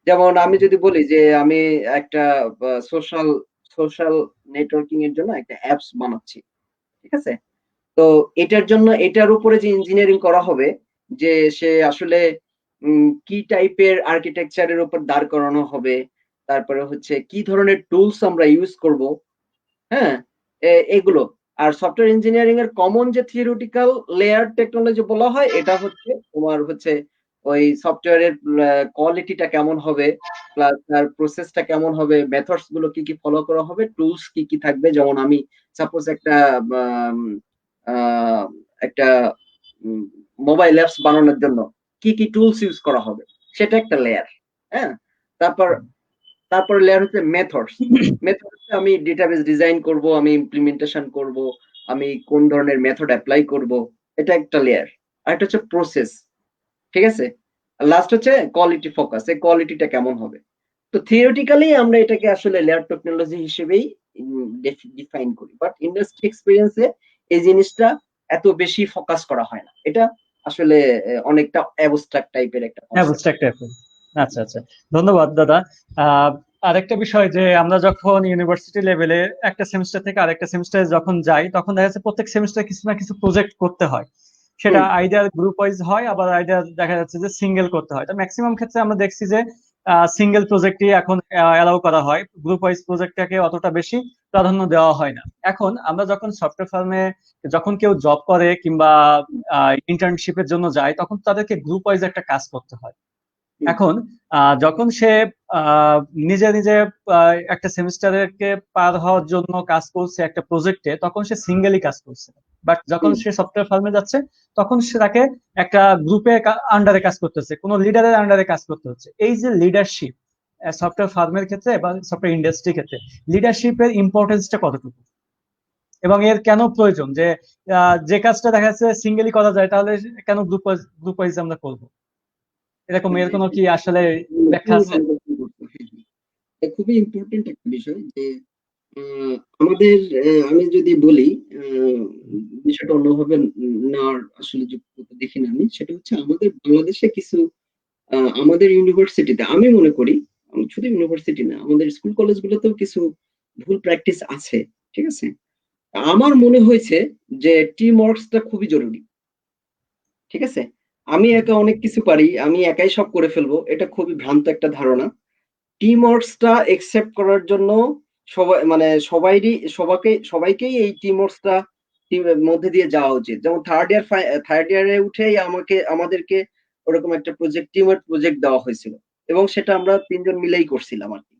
যেমন আমি যদি বলি যে আমি একটা সোশ্যাল সোশ্যাল নেটওয়ার্কিং এর জন্য একটা অ্যাপস বানাচ্ছি, ঠিক আছে। তো এটার জন্য এটার উপরে যে ইঞ্জিনিয়ারিং করা হবে, যে সে আসলে কি টাইপের আর্কিটেকচারের উপর দাঁড় করানো হবে, তারপরে হচ্ছে কি ধরনের টুলস আমরা ইউজ করব, হ্যাঁ, এগুলো। আর সফটওয়্যার ইঞ্জিনিয়ারিং এর কমন যে থিওরিটিক্যাল লেয়ার টেকনোলজি বলা হয়, এটা হচ্ছে তোমার হচ্ছে ওই সফটওয়্যারের কোয়ালিটিটা কেমন হবে, প্লাস তার প্রসেসটা কেমন হবে, মেথডস গুলো কি কি ফলো করা হবে, টুলস কি কি থাকবে। যেমন আমি সাপোজ আম, আহ, একটা মোবাইল অ্যাপস বানানোর জন্য কি কি টুলস ইউজ করা হবে, সেটা একটা লেয়ার। হ্যাঁ, তারপর তারপর লেয়ার হচ্ছে মেথডস। মেথডস আমি ডেটাবেস ডিজাইন করব, আমি ইমপ্লিমেন্টেশন করব, আমি কোন ধরনের মেথড অ্যাপ্লাই করব, এটা একটা লেয়ার। আর একটা হচ্ছে প্রসেস, ঠিক আছে। লাস্ট হচ্ছে কোয়ালিটি ফোকাস, এই কোয়ালিটিটা কেমন হবে। তো থিওরিটিক্যালি আমরা এটাকে আসলে লেয়ার টেকনোলজি হিসেবেই ডিফাইন করি, বাট ইন্ডাস্ট্রি এক্সপেরিয়েন্সে এই জিনিসটা এত বেশি ফোকাস করা হয় না। এটা আসলে অনেকটা অ্যাবস্ট্রাক্ট টাইপের একটা কনসেপ্ট। অ্যাবস্ট্রাক্ট টাইপের। আচ্ছা আচ্ছা, ধন্যবাদ দাদা। আহ, আরেকটা বিষয় যে আমরা যখন ইউনিভার্সিটি লেভেলে একটা সেমিস্টার থেকে আরেকটা সেমিস্টারে যখন যাই, তখন দেখা যাচ্ছে প্রত্যেক সেমিস্টারে কিছু না কিছু প্রজেক্ট করতে হয়। সেটা হুম আইডিয়ার গ্রুপ ওয়াইজ হয়, আবার আইডিয়া দেখা যাচ্ছে যে সিঙ্গেল করতে হয়। তো ম্যাক্সিমাম ক্ষেত্রে আমরা দেখছি যে সিঙ্গেল প্রজেক্টই এখন অ্যালাউ করা হয়, গ্রুপ ওয়াইজ প্রজেক্টটাকে অতটা বেশি প্রাধান্য দেওয়া হয় না। এখন আমরা যখন সফটওয়্যার ফার্মে যখন কেউ জব করে কিংবা ইন্টার্নশিপের জন্য যায়, তখন তাদেরকে গ্রুপ ওয়াইজ একটা কাজ করতে হয়। হুম এখন যখন সে নিজে নিজে একটা সেমিস্টারকে পার হওয়ার জন্য কাজ করছে একটা প্রজেক্টে, তখন সে সিঙ্গেলি কাজ করছে। বাট যখন হুম সে সফটওয়্যার ফার্মে যাচ্ছে, তখন সে তাকে একটা গ্রুপে আন্ডারে কাজ করতেছে, কোনো লিডারের আন্ডারে কাজ করতে হচ্ছে। এই যে লিডারশিপ সফটওয়্যার ফার্মের ক্ষেত্রে বা সফটওয়্যার ইন্ডাস্ট্রির ক্ষেত্রে, লিডারশিপের ইম্পর্টেন্সটা কতটুকু এবং এর কেন প্রয়োজন, যে যে কাজটা দেখা যাচ্ছে সিঙ্গেলি করা যায়, তাহলে কেন গ্রুপ ওয়াইজ আমরা করবো? এরকম এর কোনো কি আসলে ব্যাখ্যা খুবই আছে? ভালো কথা বলছো। হ্যাঁ, হ্যাঁ। এটা খুবই ইম্পর্টেন্ট একটা বিষয় যে আহ, আমাদের আমি যদি বলি আহ, বিষয়টা অন্যভাবে নেওয়ার আসলে যুক্তিতে দেখি না আমি। সেটা হচ্ছে আমাদের বাংলাদেশে কিছু আমাদের ইউনিভার্সিটিতে আমি মনে করি, শুধু ইউনিভার্সিটি না, আমাদের স্কুল কলেজগুলোতেও কিছু ভুল প্র্যাকটিস আছে, ঠিক আছে। আমার মনে হয়েছে যে টিম ওয়ার্কসটা খুবই জরুরি, ঠিক আছে। আমি একা অনেক কিছু পারি, আমি একাই সব করে ফেলবো, এটা খুবই ভ্রান্ত একটা ধারণা। টিম ওয়ার্কসটা একসেপ্ট করার জন্য সবাই মানে সবাইকেই এই টিম ওয়ার্কসটা টিমের মধ্যে দিয়ে যাওয়া উচিত। যেমন থার্ড ইয়ারে উঠেই আমাদেরকে ওরকম একটা টিমের প্রজেক্ট দেওয়া হয়েছিল, এবং সেটা আমরা তিনজন মিলেই করছিলাম আর কি।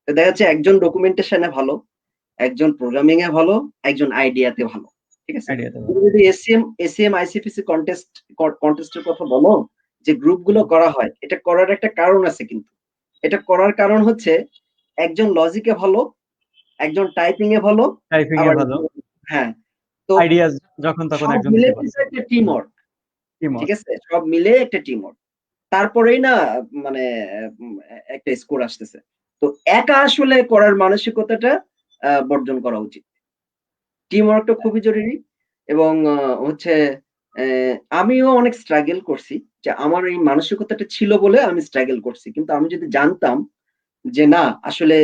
তো দেখা যাচ্ছে একজন ডকুমেন্টেশনে ভালো, একজন প্রোগ্রামিং এ ভালো, একজন আইডিয়াতে ভালো, ঠিক আছে। আইডিয়াতে তুমি যদি এসিএম আইসিপিসি কন্টেস্টের কথা বলো, যে গ্রুপ গুলো করা হয়, এটা করার একটা কারণ আছে কিন্তু। এটা করার কারণ হচ্ছে একজন লজিকে ভালো, একজন টাইপিং এ ভালো, টাইপিং এ আবার ভালো, হ্যাঁ। তো আইডিয়া যখন তখন সব একজন মিলে দিতে পারে। কিন্তু একটা টিম ওয়ার্ক, ঠিক টিমওয়ার্ক। আছে, সব মিলে একটা টিম ওয়ার্ক। তারপরেই না মানে একটা স্কোর আসতেছে। তো একা আসলে করার মানসিকতাটা বর্জন করা উচিত। টিম ওয়ার্কটা খুবই জরুরি। এবং হচ্ছে আমিও অনেক স্ট্রাগল করছি, যে আমার এই মানসিকতাটা ছিল বলে আমি স্ট্রাগল করছি। কিন্তু আমি যদি জানতাম যে না, আসলে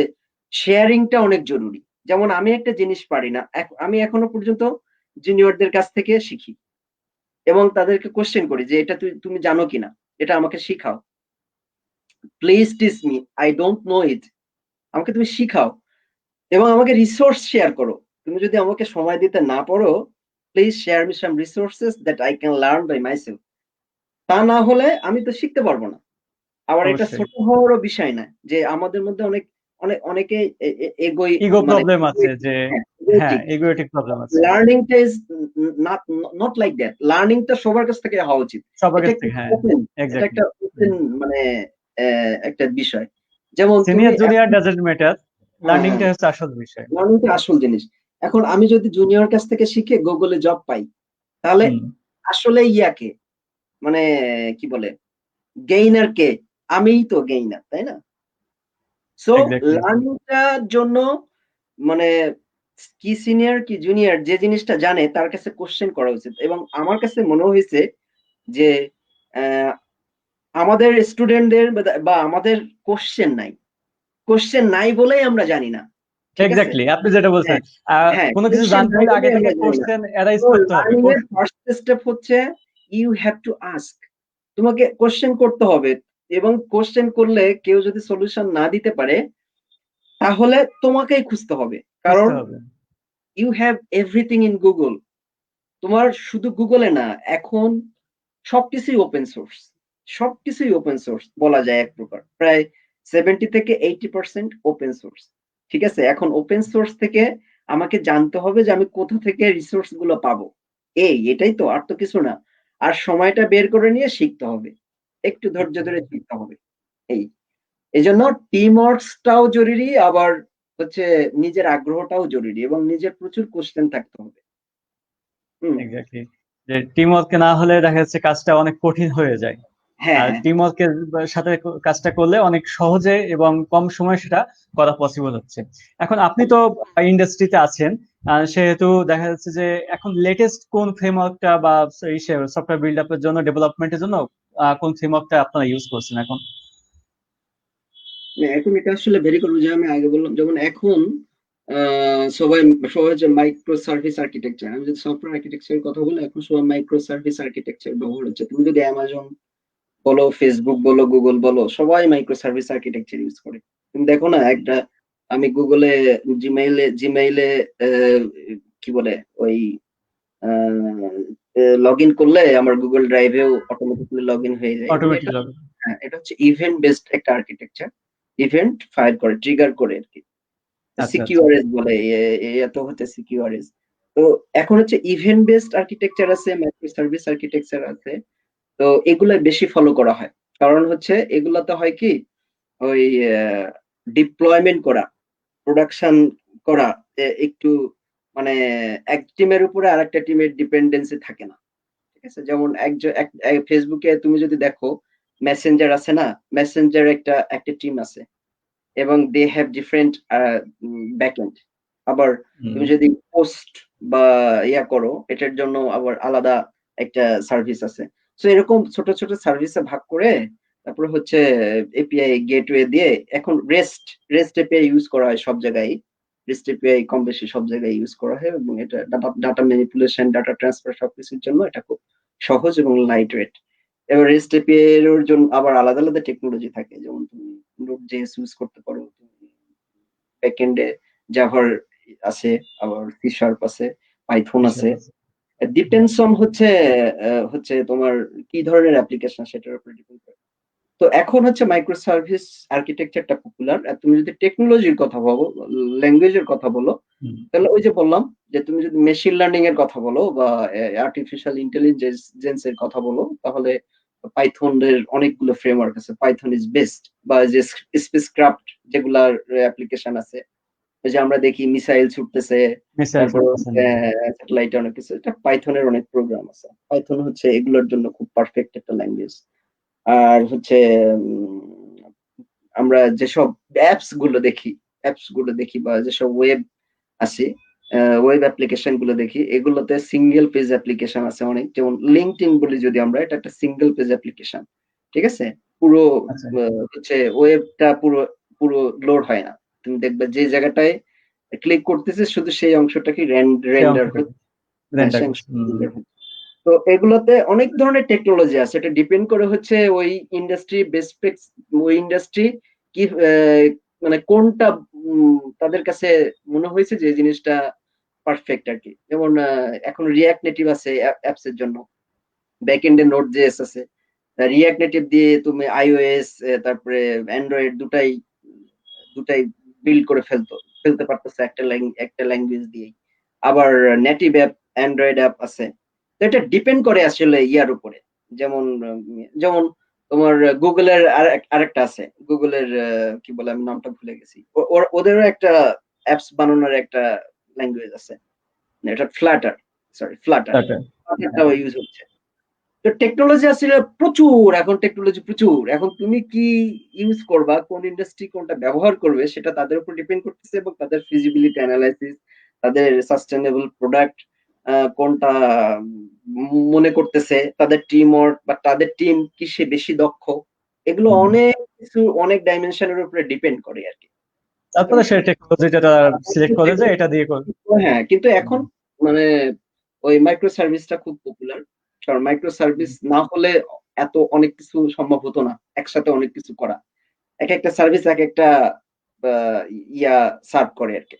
শেয়ারিংটা অনেক জরুরি। যেমন আমি একটা জিনিস পারি না, আমি এখনো পর্যন্ত জুনিয়রদের কাছ থেকে শিখি এবং তাদেরকে কোশ্চেন করি যে এটা তুমি জানো কিনা, এটা আমাকে শিখাও, please teach me, I don't know it, আমাকে তুমি শিখাও এবং আমাকে রিসোর্স শেয়ার করো। তুমি যদি আমাকে সময় দিতে না পারো, please share me some resources that I can learn by myself. তা না হলে আমি তো শিখতে পারবো না। আবার এটা অবশ্যই ছোট হওয়ারও বিষয় না, যে আমাদের মধ্যে অনেকে এগোই ইগো মানে প্রবলেম আছে যে, হ্যাঁ, egoistic। ইগোয়েটিক প্রবলেম আছে। লার্নিংটা is not not like that. লার্নিংটা সবার কাছ থেকে হওয়া উচিত। সবার এটা কাছ একটা থেকে, হ্যাঁ, ওপেন, এটা এক্স্যাক্টলি। একটা ওপেন মানে একটা বিষয়। যেমন তুমি সিনিয়র জুনিয়র ডাজন্ট ম্যাটার, লার্নিংটা হ্যাঁ, হচ্ছে আসল বিষয়। লার্নিংটা আসল জিনিস। এখন আমি যদি জুনিয়র কাছ থেকে শিখে গুগলে জব পাই, তাহলে হুম, আসলে ইয়াকে মানে কি বলে গেইনার কে? আমিই তো গেইনার, তাই না? So exactly. লার্নিংটার জন্য মানে কি সিনিয়র কি জুনিয়র যে জিনিসটা জানে তার কাছে কোশ্চেন করা উচিত। এবং আমার কাছে মনে হয়েছে যে আহ, আমাদের স্টুডেন্টদের বা আমাদের কোশ্চেন নাই, কোশ্চেন নাই বলেই আমরা জানি না, ঠিক আছে? এক্স্যাক্টলি, আপনি যেটা বলছেন, হ্যাঁ, হ্যাঁ, কোনো কিছু কোশ্চেন জানতে নাই হলে আগে বলেই থেকে আমরা জানি না। কোশ্চেন অ্যারাইজ তো করতে হবে। লার্নিং এর ফার্স্ট স্টেপ হচ্ছে ইউ হ্যাভ টু আস্ক। তোমাকে কোশ্চেন করতে হবে, এবং কোশ্চেন করলে কেউ যদি সলিউশন না দিতে পারে তাহলে তোমাকেই খুঁজতে হবে, বুঝতে কারণ হবে। You have everything in Google. তোমার শুধু গুগলে না, এখন সবকিছুই ওপেন সোর্স, সবকিছুই ওপেন সোর্স বলা যায় এক প্রকার। প্রায় 70 থেকে 80% ওপেন সোর্স, ঠিক আছে? এখন ওপেন সোর্স থেকে আমাকে জানতে হবে যে আমি কোথা থেকে রিসোর্স গুলো পাবো, এটাই তো, আর তো কিছু না। আর সময়টা বের করে নিয়ে শিখতে হবে, একটু ধৈর্য ধরে শিখতে হবে। এই এই জন্য টিম ওয়ার্কসটাও জরুরি, আবার হচ্ছে নিজের আগ্রহটাও জরুরি, এবং নিজের প্রচুর কোশ্চেন থাকতে হবে। হুম। এক্স্যাক্টলি, যে টিম ওয়ার্ক না হলে দেখা যাচ্ছে কাজটা অনেক কঠিন হয়ে যায়। হ্যাঁ, আর হ্যাঁ, টিম ওয়ার্কের সাথে কাজটা করলে অনেক সহজে এবং কম সময়ে সেটা করা পসিবল হচ্ছে। এখন আপনি তো ইন্ডাস্ট্রিতে আছেন, সেহেতু দেখা যাচ্ছে যে এখন লেটেস্ট কোন ফ্রেমওয়ার্কটা বা সফটওয়্যার বিল্ড আপের জন্য, ডেভেলপমেন্টের জন্য কোন ফ্রেমওয়ার্কটা আপনারা ইউজ করছেন এখন? না, এখন এটা আসলে ভেরি করবো যে আমি আগে বললাম, যেমন এখন সবাই সবাই হচ্ছে মাইক্রো সার্ভিস আর্কিটেকচার। আমি যদি সফটওয়্যার আর্কিটেকচারের কথা বলি, এখন সবাই মাইক্রো সার্ভিস আর্কিটেকচার ব্যবহার হচ্ছে। তুমি যদি অ্যামাজন বলো, ফেসবুক বলো, গুগল বলো, সবাই মাইক্রো সার্ভিস আর্কিটেকচার ইউজ করে। তুমি দেখো না, একটা আমি গুগলে জিমেইলে কি বলে ওই লগ ইন করলে আমার গুগল ড্রাইভেও অটোমেটিক্যালি লগ ইন হয়ে যায়। এবং অটোমেটিক এটা, হবে। হ্যাঁ, এটা হচ্ছে ইভেন্ট বেসড একটা আর্কিটেকচার। ইভেন্ট ফায়ার করে, ট্রিগার করে আর কি। আচ্ছা, আচ্ছা। সিকিউআরএস বলে, এত হচ্ছে সিকিউআরএস। তো এখন হচ্ছে ইভেন্ট বেসড আর্কিটেকচার আছে, মাইক্রো সার্ভিস আর্কিটেকচার আছে। তো এগুলা বেশি ফলো করা হয়, কারণ হচ্ছে এগুলাতে হয় কি, ওই ডিপ্লয়মেন্ট করা, প্রোডাকশন করা একটু মানে এক টিমের উপরে আরেকটা টিমের ডিপেন্ডেন্সি থাকে না, ঠিক আছে? যেমন ফেসবুকে তুমি যদি দেখো, মেসেঞ্জার আছে না, মেসেঞ্জার একটা একটা টিম আছে, এবং দে হ্যাভ ডিফারেন্ট ব্যাকএন্ড। আবার হুম, তুমি যদি পোস্ট বা ইয়া করো, এটার জন্য আবার আলাদা একটা সার্ভিস আছে। তো এরকম ছোট ছোট সার্ভিসে ভাগ করে তারপরে হচ্ছে এপিআই গেটওয়ে দিয়ে, এখন রেস্ট এপিআই ইউজ করা হয় সব জায়গায়। রেস্ট এপিআই কম বেশি সব জায়গায় ইউজ করা হয়, এবং এটা ডাটা ম্যানিপুলেশন, ডাটা ট্রান্সফার সবকিছুর জন্য এটা খুব সহজ এবং লাইট ওয়েট। এবার রেস্ট এপিআই এর জন্য আবার আলাদা আলাদা টেকনোলজি থাকে, যেমন তুমি নোড জেএস ইউজ করতে পারো, ব্যাকএন্ডে জাভার আছে, আবার সি শার্প আছে, পাইথন আছে। ডিপেন্ডস অন হচ্ছে তোমার কি ধরনের অ্যাপ্লিকেশন সেটার উপর ডিপেন্ড করে। তো এখন হচ্ছে মাইক্রো সার্ভিস আর্কিটেকচারটা পপুলার। আর তুমি যদি টেকনোলজির কথা বলো, ল্যাঙ্গুয়েজের কথা বলো, হুম, তাহলে ওই যে বললাম যে তুমি যদি মেশিন লার্নিং এর কথা বলো বা আর্টিফিশিয়াল ইন্টেলিজেন্স এর কথা বলো, তাহলে পাইথন এর অনেকগুলো ফ্রেমওয়ার্ক আছে। Python is best. বা যে স্পেসক্রাফট যেগুলার অ্যাপ্লিকেশন আছে, ওই যে আমরা দেখি মিসাইল ছুটতেছে, মিসাইল তারপর ছুটতেছেন। স্যাটেলাইটে অনেক কিছু, এটা পাইথনের অনেক প্রোগ্রাম আছে। পাইথন হচ্ছে এগুলোর জন্য খুব পারফেক্ট একটা ল্যাঙ্গুয়েজ। আর হচ্ছে উম, আমরা যেসব অ্যাপস গুলো দেখি বা যেসব ওয়েব আছে, ওয়েব অ্যাপ্লিকেশন গুলো দেখি, এগুলোতে সিঙ্গেল পেজ অ্যাপ্লিকেশন আছে অনেক। যেমন লিঙ্কডইন বলি যদি আমরা, এটা একটা সিঙ্গেল পেজ অ্যাপ্লিকেশন, ঠিক আছে? পুরো আচ্ছা, হচ্ছে ওয়েবটা পুরো পুরো লোড হয় না। তুমি দেখবে যে জায়গাটায় ক্লিক করতেছে শুধু সেই অংশটাকে সে রেন্ডার অংশটুকু হচ্ছে। হ্যাঁ, রেন্ডার সেই করছে। অংশটা render হচ্ছে। তো এগুলোতে অনেক ধরনের টেকনোলজি আছে, এটা ডিপেন্ড করে হচ্ছে ওই ইন্ডাস্ট্রি বেসপেক্স, ওই ইন্ডাস্ট্রি কি মানে কোনটা তাদের কাছে মনে হয়েছে যে এই জিনিসটা পারফেক্ট আর কি। যেমন এখন রিয়াক্ট নেটিভ আছে অ্যাপস এর জন্য, ব্যাকএন্ডে নোড জেএস আছে। রিয়াক্ট নেটিভ দিয়ে তুমি আইওএস তারপরে অ্যান্ড্রয়েড দুটাই দুটাই বিল্ড করে ফেলতে পারতেছে একটা ল্যাঙ্গুয়েজ দিয়েই। আবার নেটিভ অ্যাপ, অ্যান্ড্রয়েড অ্যাপ আছে। তো এটা ডিপেন্ড করে আসলে ইয়ার উপরে। যেমন যেমন তোমার গুগলের আরেকটা আছে, গুগলের কি বলে আমি নামটা ভুলে গেছি, ওদেরও একটা অ্যাপস বানানোর একটা ল্যাঙ্গুয়েজ আছে, এটা ফ্লাটার, সরি ফ্লাটার, ফ্লাটারটাও ইউজ হচ্ছে। তো টেকনোলজি আসলে প্রচুর, এখন টেকনোলজি প্রচুর, এখন তুমি কি ইউজ করবা, কোন ইন্ডাস্ট্রি কোনটা ব্যবহার করবে সেটা তাদের উপর ডিপেন্ড করতেছে, এবং তাদের ফিজিবিলিটি অ্যানালাইসিস, তাদের সাস্টেনেবল প্রোডাক্ট কোনটা মনে করতেছে, তাদের টিম ওয়ার্ক বা তাদের টিম কিসে বেশি দক্ষ, এগুলো অনেক কিছু, অনেক ডাইমেনশনের উপরে ডিপেন্ড করে আর কি। তারপরে সেই টেকনোলজিটা সিলেক্ট করে যে এটা দিয়ে করবে। হ্যাঁ, কিন্তু এখন মানে ওই মাইক্রো সার্ভিসটা খুব পপুলার, কারণ মাইক্রো সার্ভিস না হলে এত অনেক কিছু সম্ভব হতো না, একসাথে অনেক কিছু করা, এক একটা সার্ভিস এক একটা ইয়া সার্ভ করে আর কি,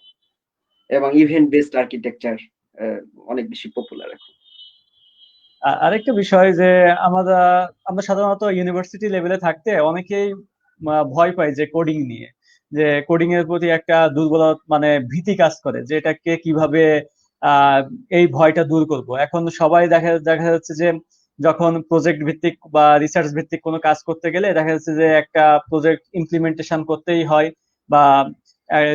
এবং ইভেন্ট বেসড আর্কিটেকচার অনেক বেশি পপুলার এখন। আরেকটা বিষয় যে আমরা আমরা সাধারণত ইউনিভার্সিটি লেভেলে থাকতে অনেকেই ভয় পাই যে কোডিং নিয়ে, যে কোডিং এর প্রতি একটা দুর্বলতা মানে ভীতি কাজ করে, যে এটাকে কিভাবে আহ এই ভয়টা দূর করব। এখন সবাই দেখা দেখা যাচ্ছে যে যখন প্রজেক্ট ভিত্তিক বা রিসার্চ ভিত্তিক কোনো কাজ করতে গেলে দেখা যাচ্ছে যে একটা প্রজেক্ট ইমপ্লিমেন্টেশন করতেই হয়, বা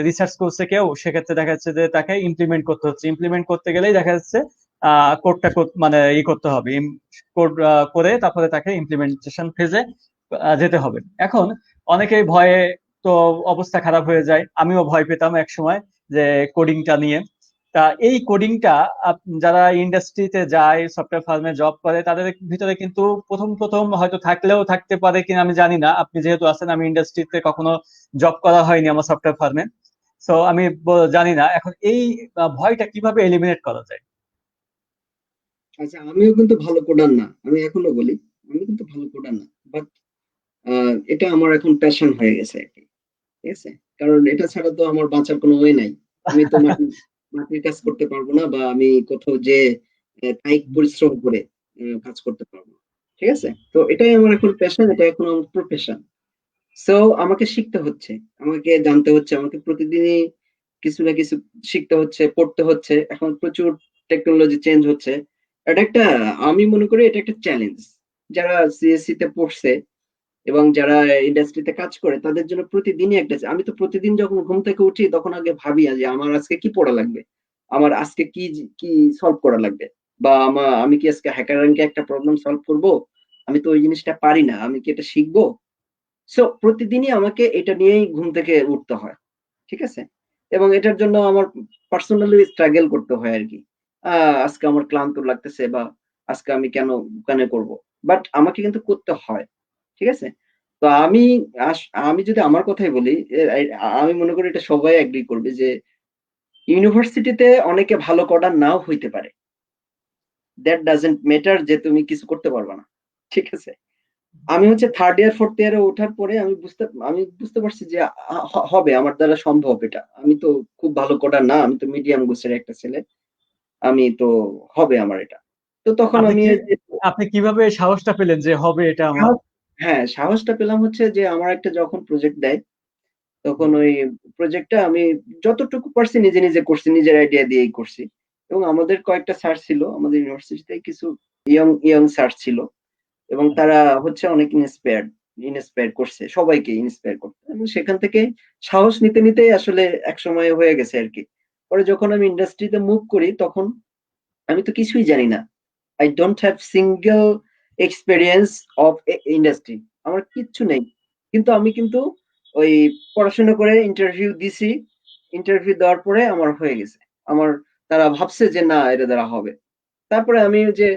রিসার্চ করছে কেউ, সেক্ষেত্রে দেখা যাচ্ছে যে তাকে ইমপ্লিমেন্ট করতে হচ্ছে, ইমপ্লিমেন্ট করতে গেলেই দেখা যাচ্ছে কোডটা মানে করতে হবে, কোড করে তারপরে তাকে ইমপ্লিমেন্টেশন ফেজে যেতে হবে। এখন অনেকেই ভয়ে তো অবস্থা খারাপ হয়ে যায়, আমিও ভয় পেতাম এক সময় যে কোডিংটা নিয়ে। তা এই কোডিংটা যারা ইন্ডাস্ট্রিতে যায়, সফটওয়্যার ফার্মে জব করে, তাদের ভিতরে কিন্তু প্রথম প্রথম হয়তো থাকলেও থাকতে পারে কিনা আমি জানি না, আপনি যেহেতু আছেন, আমি ইন্ডাস্ট্রিতে কখনো জব করা হয়নি আমার সফটওয়্যার ফার্মে, সো আমি জানি না এখন এই ভয়টা কিভাবে এলিমিনেট করা যায়। আচ্ছা, আমিও কিন্তু ভালো কোডার না, আমি এখনো বলি আমি কিন্তু ভালো কোডার না, বাট এটা আমার এখন প্যাশন হয়ে গেছে আর কি, ঠিক আছে, কারণ এটা ছাড়া তো আমার বাঁচার কোনো ওয়ে নাই। আমি তো মাটির কাজ করতে পারবো না, বা আমি কোথাও যে কায়িক পরিশ্রম করে কাজ করতে পারবো না, ঠিক আছে। তো এটাই আমার এখন প্যাশন, এটা এখন আমার প্রফেশন। সো আমাকে শিখতে হচ্ছে, আমাকে জানতে হচ্ছে, আমাকে প্রতিদিনই কিছু না কিছু শিখতে হচ্ছে, পড়তে হচ্ছে। এখন প্রচুর টেকনোলজি চেঞ্জ হচ্ছে, এটা একটা, আমি মনে করি এটা একটা চ্যালেঞ্জ। যারা সিএসসি তে পড়ছে এবং যারা ইন্ডাস্ট্রিতে কাজ করে তাদের জন্য প্রতিদিনই একটা, আমি তো প্রতিদিন যখন ঘুম থেকে উঠি তখন আগে ভাবি যে আমার আজকে কি পড়া লাগবে, আমার আজকে কি কি সলভ করা লাগবে, বা আমি কি আজকে হ্যাকার র্যাঙ্কে একটা প্রবলেম সলভ করব, আমি তো ওই জিনিসটা পারি না, আমি কি এটা শিখবো। সো প্রতিদিনই আমাকে এটা নিয়েই ঘুম থেকে উঠতে হয়, ঠিক আছে। এবং এটার জন্য আমার পার্সোনালি স্ট্রাগল করতে হয় আর কি। আজকে আমার ক্লান্ত লাগতেছে, বা আজকে আমি কেন দোকানে করব, বাট আমাকে কিন্তু করতে হয়, ঠিক আছে। তো আমি যদি আমার কথাই বলি, আমি মনে করি এটা সবাই এগ্রি করবে যে ইউনিভার্সিটিতে অনেকে ভালো কোডার নাও হইতে পারে, দ্যাট ডাজন্ট ম্যাটার যে তুমি কিছু করতে পারবে না, ঠিক আছে। আমি হচ্ছে থার্ড ইয়ার ফোর্থ ইয়ারে ওঠার পরে আমি বুঝতে পারছি যে হবে, আমার দ্বারা সম্ভব এটা, আমি তো খুব ভালো কোডার না, আমি তো মিডিয়াম গোছের একটা ছেলে, আমি তো হবে আমার এটা। তো তখন আপনি আমি কি এই যে আপনি কিভাবে সাহসটা পেলেন যে হবে এটা আমার? হ্যাঁ, সাহসটা পেলাম হচ্ছে যে আমার একটা যখন প্রজেক্ট দেয়, তখন ওই প্রজেক্টটা আমি যতটুকু পারছি নিজে নিজে করছি, নিজের আইডিয়া দিয়েই করছি। এবং আমাদের কয়েকটা স্যার ছিল, আমাদের ইউনিভার্সিটিতে কিছু ইয়ং ইয়ং স্যার ছিল, এবং তারা হচ্ছে অনেক ইন্সপায়ার করছে, সবাইকে ইন্সপায়ার করতে, এবং সেখান থেকে সাহস নিতে নিতেই আসলে এক সময় হয়ে গেছে আর কি। পরে যখন আমি ইন্ডাস্ট্রিতে মুভ করি তখন আমি তো কিছুই জানি না, I don't have single experience of industry, আমার কিচ্ছু নেই। কিন্তু আমি কিন্তু ওই পড়াশোনা করে ইন্টারভিউ দিছি, ইন্টারভিউ দেওয়ার পরে আমার হয়ে গেছে, আমার তারা ভাবছে যে না এটা দ্বারা হবে। তারপরে আমি ওই যে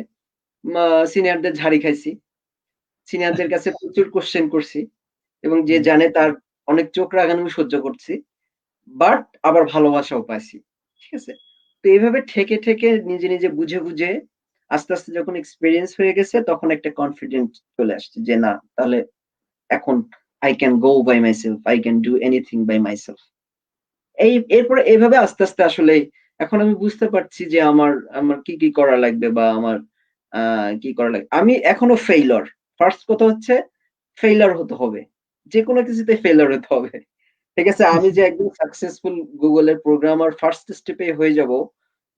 সিনিয়রদের ঝাড়ি খাইছি, সিনিয়রদের কাছে প্রচুর কোশ্চেন করছি, এবং যে জানে তার অনেক চোখ রাগানো সহ্য করছি, বাট আবার ভালোবাসাও পাইছি, ঠিক আছে। তো এইভাবে ঠেকে ঠেকে নিজে নিজে বুঝে বুঝে আস্তে আস্তে যখন এক্সপিরিয়েন্স হয়ে গেছে তখন একটা কনফিডেন্ট চলে আসছে যে না, তাহলে এখন I can go by myself, I can do anything by myself. এরপরে এইভাবে আস্তে আস্তে আসলে এখন আমি বুঝতে পারছি যে আমার আমার কি কি করা লাগবে, বা আমার কি করা লাগবে। আমি এখনো ফেইলর, ফার্স্ট কথা হচ্ছে ফেইলর হতে হবে, যে কোনো কিছুতে ফেইলর হতে হবে, ঠিক আছে। আমি যে একদম সাকসেসফুল গুগলের প্রোগ্রামার ফার্স্ট স্টেপে হয়ে যাব,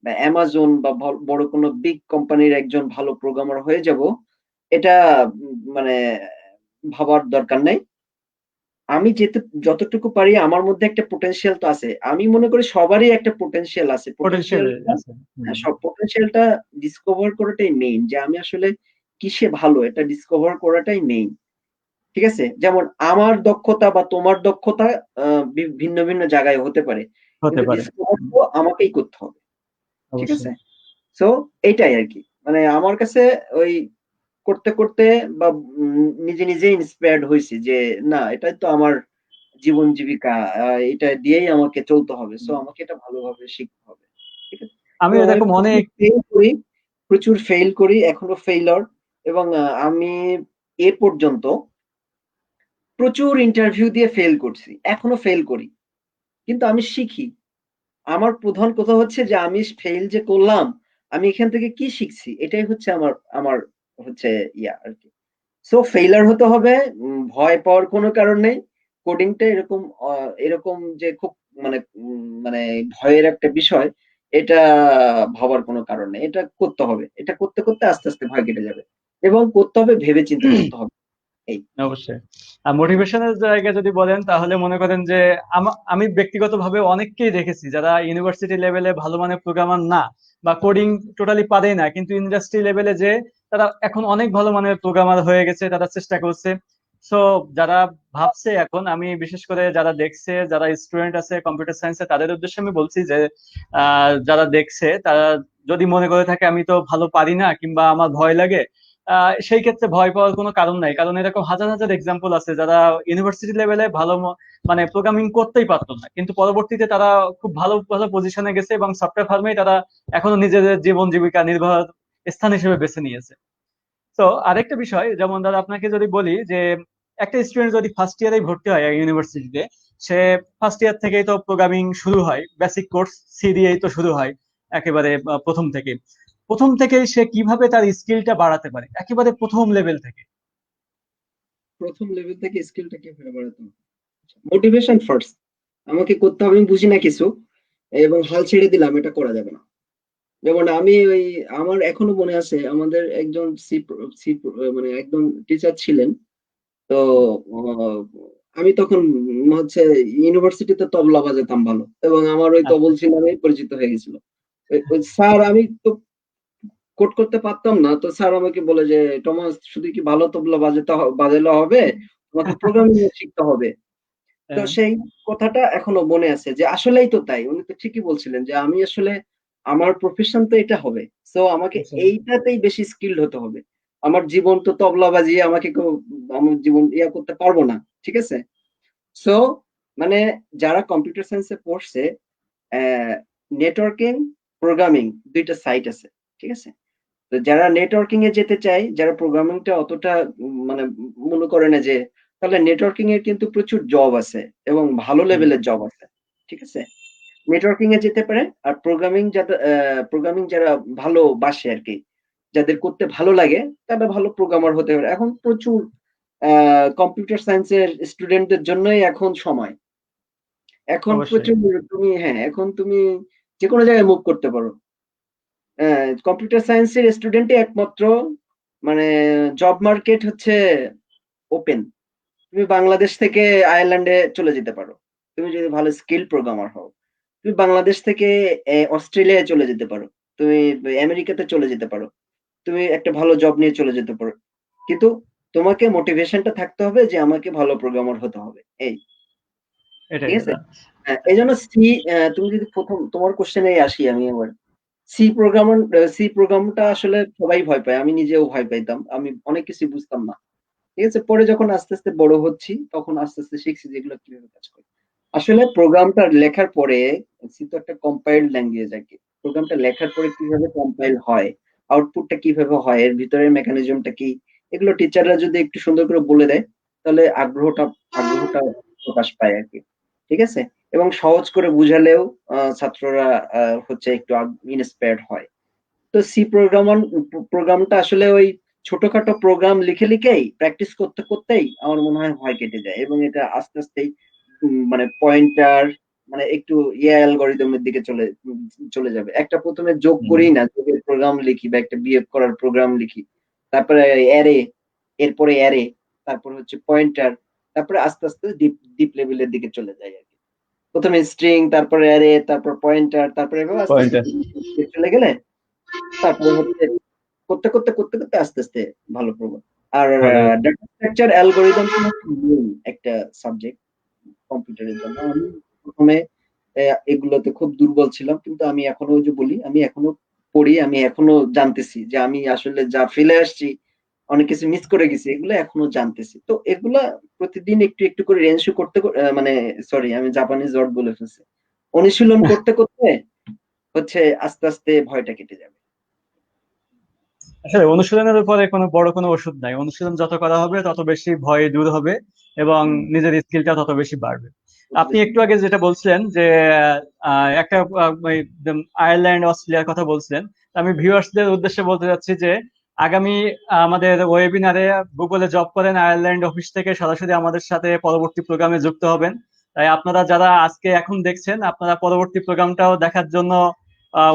বা অ্যামাজন বা বড় কোনো বিগ কোম্পানির একজন ভালো প্রোগ্রামার হয়ে যাব, এটা মানে ভাবার দরকার নাই। আমি যতটুকু পারি আমার মধ্যে একটা পোটেনশিয়াল তো আছে। আমি মনে করি সবারই একটা পোটেনশিয়াল আছে। পোটেনশিয়াল আছে। সব পোটেনশিয়ালটা ডিসকভার করাটাই মেইন, যে আমি আসলে কিসে ভালো এটা ডিসকভার করাটাই মেইন। ঠিক আছে? যেমন আমার দক্ষতা বা তোমার দক্ষতা ভিন্ন ভিন্ন জায়গায় হতে পারে। হতে কিন্তু পারে। ডিসকভার তো আমাকেই করতে হবে। ঠিক অবশ্যই। আছে? সো এইটাই আরকি। মানে আমার কাছে ওই করতে, করতে বা নিজে, নিজেই ইন্সপায়ার্ড হইছি যে না এটাই তো আমার জীবন জীবিকা। এটা দিয়েই আমাকে চলতে হবে। সো আমাকে এটা ভালোভাবে শিখতে হবে। ঠিক আছে? আমি এবং আমি এরকম অনেক প্রচুর ফেইল করি, এখনো ফেইলর, এবং আমি এ পর্যন্ত প্রচুর ইন্টারভিউ দিয়ে ফেইল করছি। এখনো ফেইল করি। কিন্তু আমি শিখি। আমার প্রধান কথা হচ্ছে যে আমি ফেইল যে করলাম, আমি এখান থেকে কি শিখছি? এটাই হচ্ছে আমার আমার হচ্ছে আরকি। সো ফেইলিউর হতে হবে। ভয় পাওয়ার কোনো কারণ নেই। কোডিংটা এরকম এরকম যে খুব মানে ভয়ের একটা বিষয়, এটা ভাবার কোনো কারণ নেই। এটা করতে হবে। এটা করতে, করতে আস্তে, আস্তে ভয় কেটে যাবে। এবং করতে হবে ভেবে চিন্তে করতে হবে। এই। অবশ্যই। আর মোটিভেশনের জায়গায় যদি বলেন তাহলে মনে করেন যে আমি ব্যক্তিগতভাবে অনেককেই দেখেছি যারা ইউনিভার্সিটি লেভেলে ভালো মানের প্রোগ্রামার না বা কোডিং টোটালি পারেই না, কিন্তু ইন্ডাস্ট্রি লেভেলে যে তারা এখন অনেক ভালো মানের প্রোগ্রামার হয়ে গেছে, তারা চেষ্টা করছে। সো যারা ভাবছে এখন, আমি বিশেষ করে যারা দেখছে, যারা স্টুডেন্ট আছে কম্পিউটার সায়েন্সে, তাদের উদ্দেশ্যে আমি বলছি যে যারা দেখছে তারা যদি মনে করে থাকে আমি তো ভালো পারি না কিংবা আমার ভয় লাগে, সেই ক্ষেত্রে ভয় পাওয়ার কোনো কারণ নাই। কারণ এরকম হাজার হাজার এক্সাম্পল আছে যারা ইউনিভার্সিটি লেভেলে ভালো মানে প্রোগ্রামিং করতেই পারতো না, কিন্তু পরবর্তীতে তারা খুব ভালো ভালো পজিশনে গেছে এবং সফটওয়্যার ফার্মেই তারা এখনো নিজেদের জীবন জীবিকা নির্বাহ স্থান হিসেবে বেছে নিয়েছে। তো আরেকটা বিষয়, যেমন দাদা আপনাকে যদি বলি যে একটা স্টুডেন্ট যদি ফার্স্ট ইয়ারেই ভর্তি হয় ইউনিভার্সিটিতে, সে ফার্স্ট ইয়ার থেকেই তো প্রোগ্রামিং শুরু হয়, বেসিক কোর্স সি দিয়েই তো শুরু হয় একেবারে প্রথম থেকে। প্রথম থেকেই সে কিভাবে তার স্কিলটা বাড়াতে পারে একেবারে প্রথম লেভেল থেকে? প্রথম লেভেল থেকে স্কিলটা কিভাবে বাড়াতে হবে? Motivation first. আমাকে করতে হবে, আমি বুঝি না কিছু এবং হাল ছেড়ে দিলাম, এটা করা যাবে না। যেমন আমি আমার এখনো মনে আছে আমাদের একজন সি মানে একজন টিচার ছিলেন। তো আহ, আমি তখন হচ্ছে ইউনিভার্সিটিতে তবলা বাজাতাম ভালো, এবং আমার ওই আচ্ছা। তবল ছিলামই পরিচিত হয়ে গেছিল। ওই স্যার, আমি তো কোড করতে পারতাম না, তো স্যার আমাকে বলে যে টমাস, শুধু কি ভালো তবলা বাজালে হবে, তোমাকে প্রোগ্রামিং শিখতে হবে। তো হ্যাঁ, সেই কথাটা এখনো মনে আছে যে আসলেই তো তাই, উনি তো ঠিকই বলছিলেন যে আমি আসলে আমার প্রফেশন তো এটা হবে, সো আমাকে আচ্ছা। এইটাতেই বেশি স্কিলড হতে হবে। আমার জীবন তো তবলা বাজিয়ে আমাকে কেউ আমার জীবন করতে পারবো না। ঠিক আছে? সো মানে যারা কম্পিউটার সায়েন্সে পড়ছে, নেটওয়ার্কিং, প্রোগ্রামিং, দুইটা সাইট আছে। ঠিক আছে? তো যারা নেটওয়ার্কিং এ যেতে চায়, যারা প্রোগ্রামিংটা অতটা মানে মনে করে না, যে তাহলে নেটওয়ার্কিং এর কিন্তু প্রচুর জব আছে এবং ভালো হুম, লেভেলের জব আছে। ঠিক আছে? নেটওয়ার্কিং এ যেতে পারে। আর প্রোগ্রামিং যারা ভালোবাসে আরকি, যাদের করতে ভালো লাগে, তারা ভালো প্রোগ্রামার হতে পারে। এখন প্রচুর কম্পিউটার সায়েন্সের স্টুডেন্টদের জন্যই এখন সময়। এখন অবশ্যই। প্রচুর এখন তুমি যেকোনো জায়গায় মুভ করতে পারো। কম্পিউটার সায়েন্সের স্টুডেন্টই একমাত্র মানে জব মার্কেট হচ্ছে ওপেন। তুমি বাংলাদেশ থেকে আয়ারল্যান্ডে চলে যেতে পারো। তুমি যদি ভালো স্কিল প্রোগ্রামার হও। তুমি বাংলাদেশ থেকে অস্ট্রেলিয়ায় চলে যেতে পারো। তুমি আমেরিকাতে চলে যেতে পারো। তুমি একটা ভালো জব নিয়ে চলে যেতে পারো। কিন্তু তোমাকে মোটিভেশনটা থাকতে হবে যে আমাকে ভালো প্রোগ্রামার হতে হবে। এই। এটাই ঠিক আছে? দাদা। এইজন্য তুমি যদি প্রথম তোমার কোশ্চেনে আসি আমি এবার। সি প্রোগ্রামটা আসলে সবাই ভয় পায়। আমি নিজেও ভয় পাইতাম। আমি অনেক কিছু বুঝতাম না। ঠিক আছে? পরে যখন আস্তে, আস্তে বড় হচ্ছি, তখন আস্তে, আস্তে শিখছি যে এগুলো কিভাবে কাজ করে। আসলে প্রোগ্রামটা লেখার পরে, সি তো একটা কম্পাইলড ল্যাঙ্গুয়েজ আরকি। প্রোগ্রামটা লেখার পরে কিভাবে কম্পাইল হয়, আউটপুটটা কিভাবে হয়, এর ভিতরের মেকানিজমটা কি, এগুলো টিচাররা যদি একটু সুন্দর করে বলে দেয়, তাহলে আগ্রহটা প্রকাশ পায় আরকি। ঠিক আছে? এবং সহজ করে বুঝালেও ছাত্ররা হচ্ছে একটু ইন্সপায়ার্ড হয়। তো প্রোগ্রামটা আসলে ওই ছোটখাটো প্রোগ্রাম লিখেই প্র্যাকটিস করতে করতেই আমার মনে হয় ভয় কেটে যায়, এবং এটা আস্তে আস্তেই মানে পয়েন্টার, মানে একটু অ্যালগরিদমের দিকে চলে যাবে। একটা প্রথমে যোগ হুম, করি না, যোগের প্রোগ্রাম লিখি বা একটা বিয়োগ করার প্রোগ্রাম লিখি, তারপরে অ্যারে, এরপরে অ্যারে, তারপর হচ্ছে পয়েন্টার, তারপরে আস্তে আস্তে ডিপ ডিপ লেভেলের দিকে চলে যায় আর কি। প্রথমে স্ট্রিং, তারপরে অ্যারে, তারপর পয়েন্টার, তারপরে এভাবে আস্তে আস্তে পয়েন্টার। চলে গেলে তারপরে হচ্ছে করতে করতে করতে করতে আস্তে আস্তে ভালো করবো। আর ভালো। ডাটা স্ট্রাকচার অ্যালগোরিদম একটা সাবজেক্ট কম্পিউটারের জন্য। আমি প্রথমে এগুলোতে খুব দুর্বল ছিলাম, কিন্তু আমি এখনো ওই যে বলি, আমি এখনো পড়ি, আমি এখনো জানতেছি যে আমি আসলে যা ফেলে আসছি, অনেক কিছু মিস করে গেছি, এগুলো এখনো জানতেছি। তো এগুলা প্রতিদিন একটু একটু করে রেনশু করতে মানে সরি, আমি জাপানিজ ওয়ার্ড বলে ফেলছি, অনুশীলন করতে করতে হচ্ছে আস্তে আস্তে ভয়টা কেটে যাবে। আসলে অনুশীলনের উপরে কোনো বড় কোনো ওষুধ নাই, অনুশীলন যত করা হবে তত বেশি ভয় দূর হবে এবং হুম, নিজের স্কিলটা তত বেশি বাড়বে। তত আপনি বেশি একটু ভালো। আগে যেটা বলছিলেন যে একটা ওই আয়ারল্যান্ড অস্ট্রেলিয়ার কথা বলছিলেন, আমি ভিউয়ার্সদের উদ্দেশ্যে বলতে চাচ্ছি যে আগামী আমাদের ওয়েবিনারে গুগলে জব করেন আয়ারল্যান্ড অফিস থেকে সরাসরি আমাদের সাথে পরবর্তী প্রোগ্রামে যুক্ত হবেন। তাই আপনারা যারা আজকে এখন দেখছেন, আপনারা পরবর্তী প্রোগ্রামটাও দেখার জন্য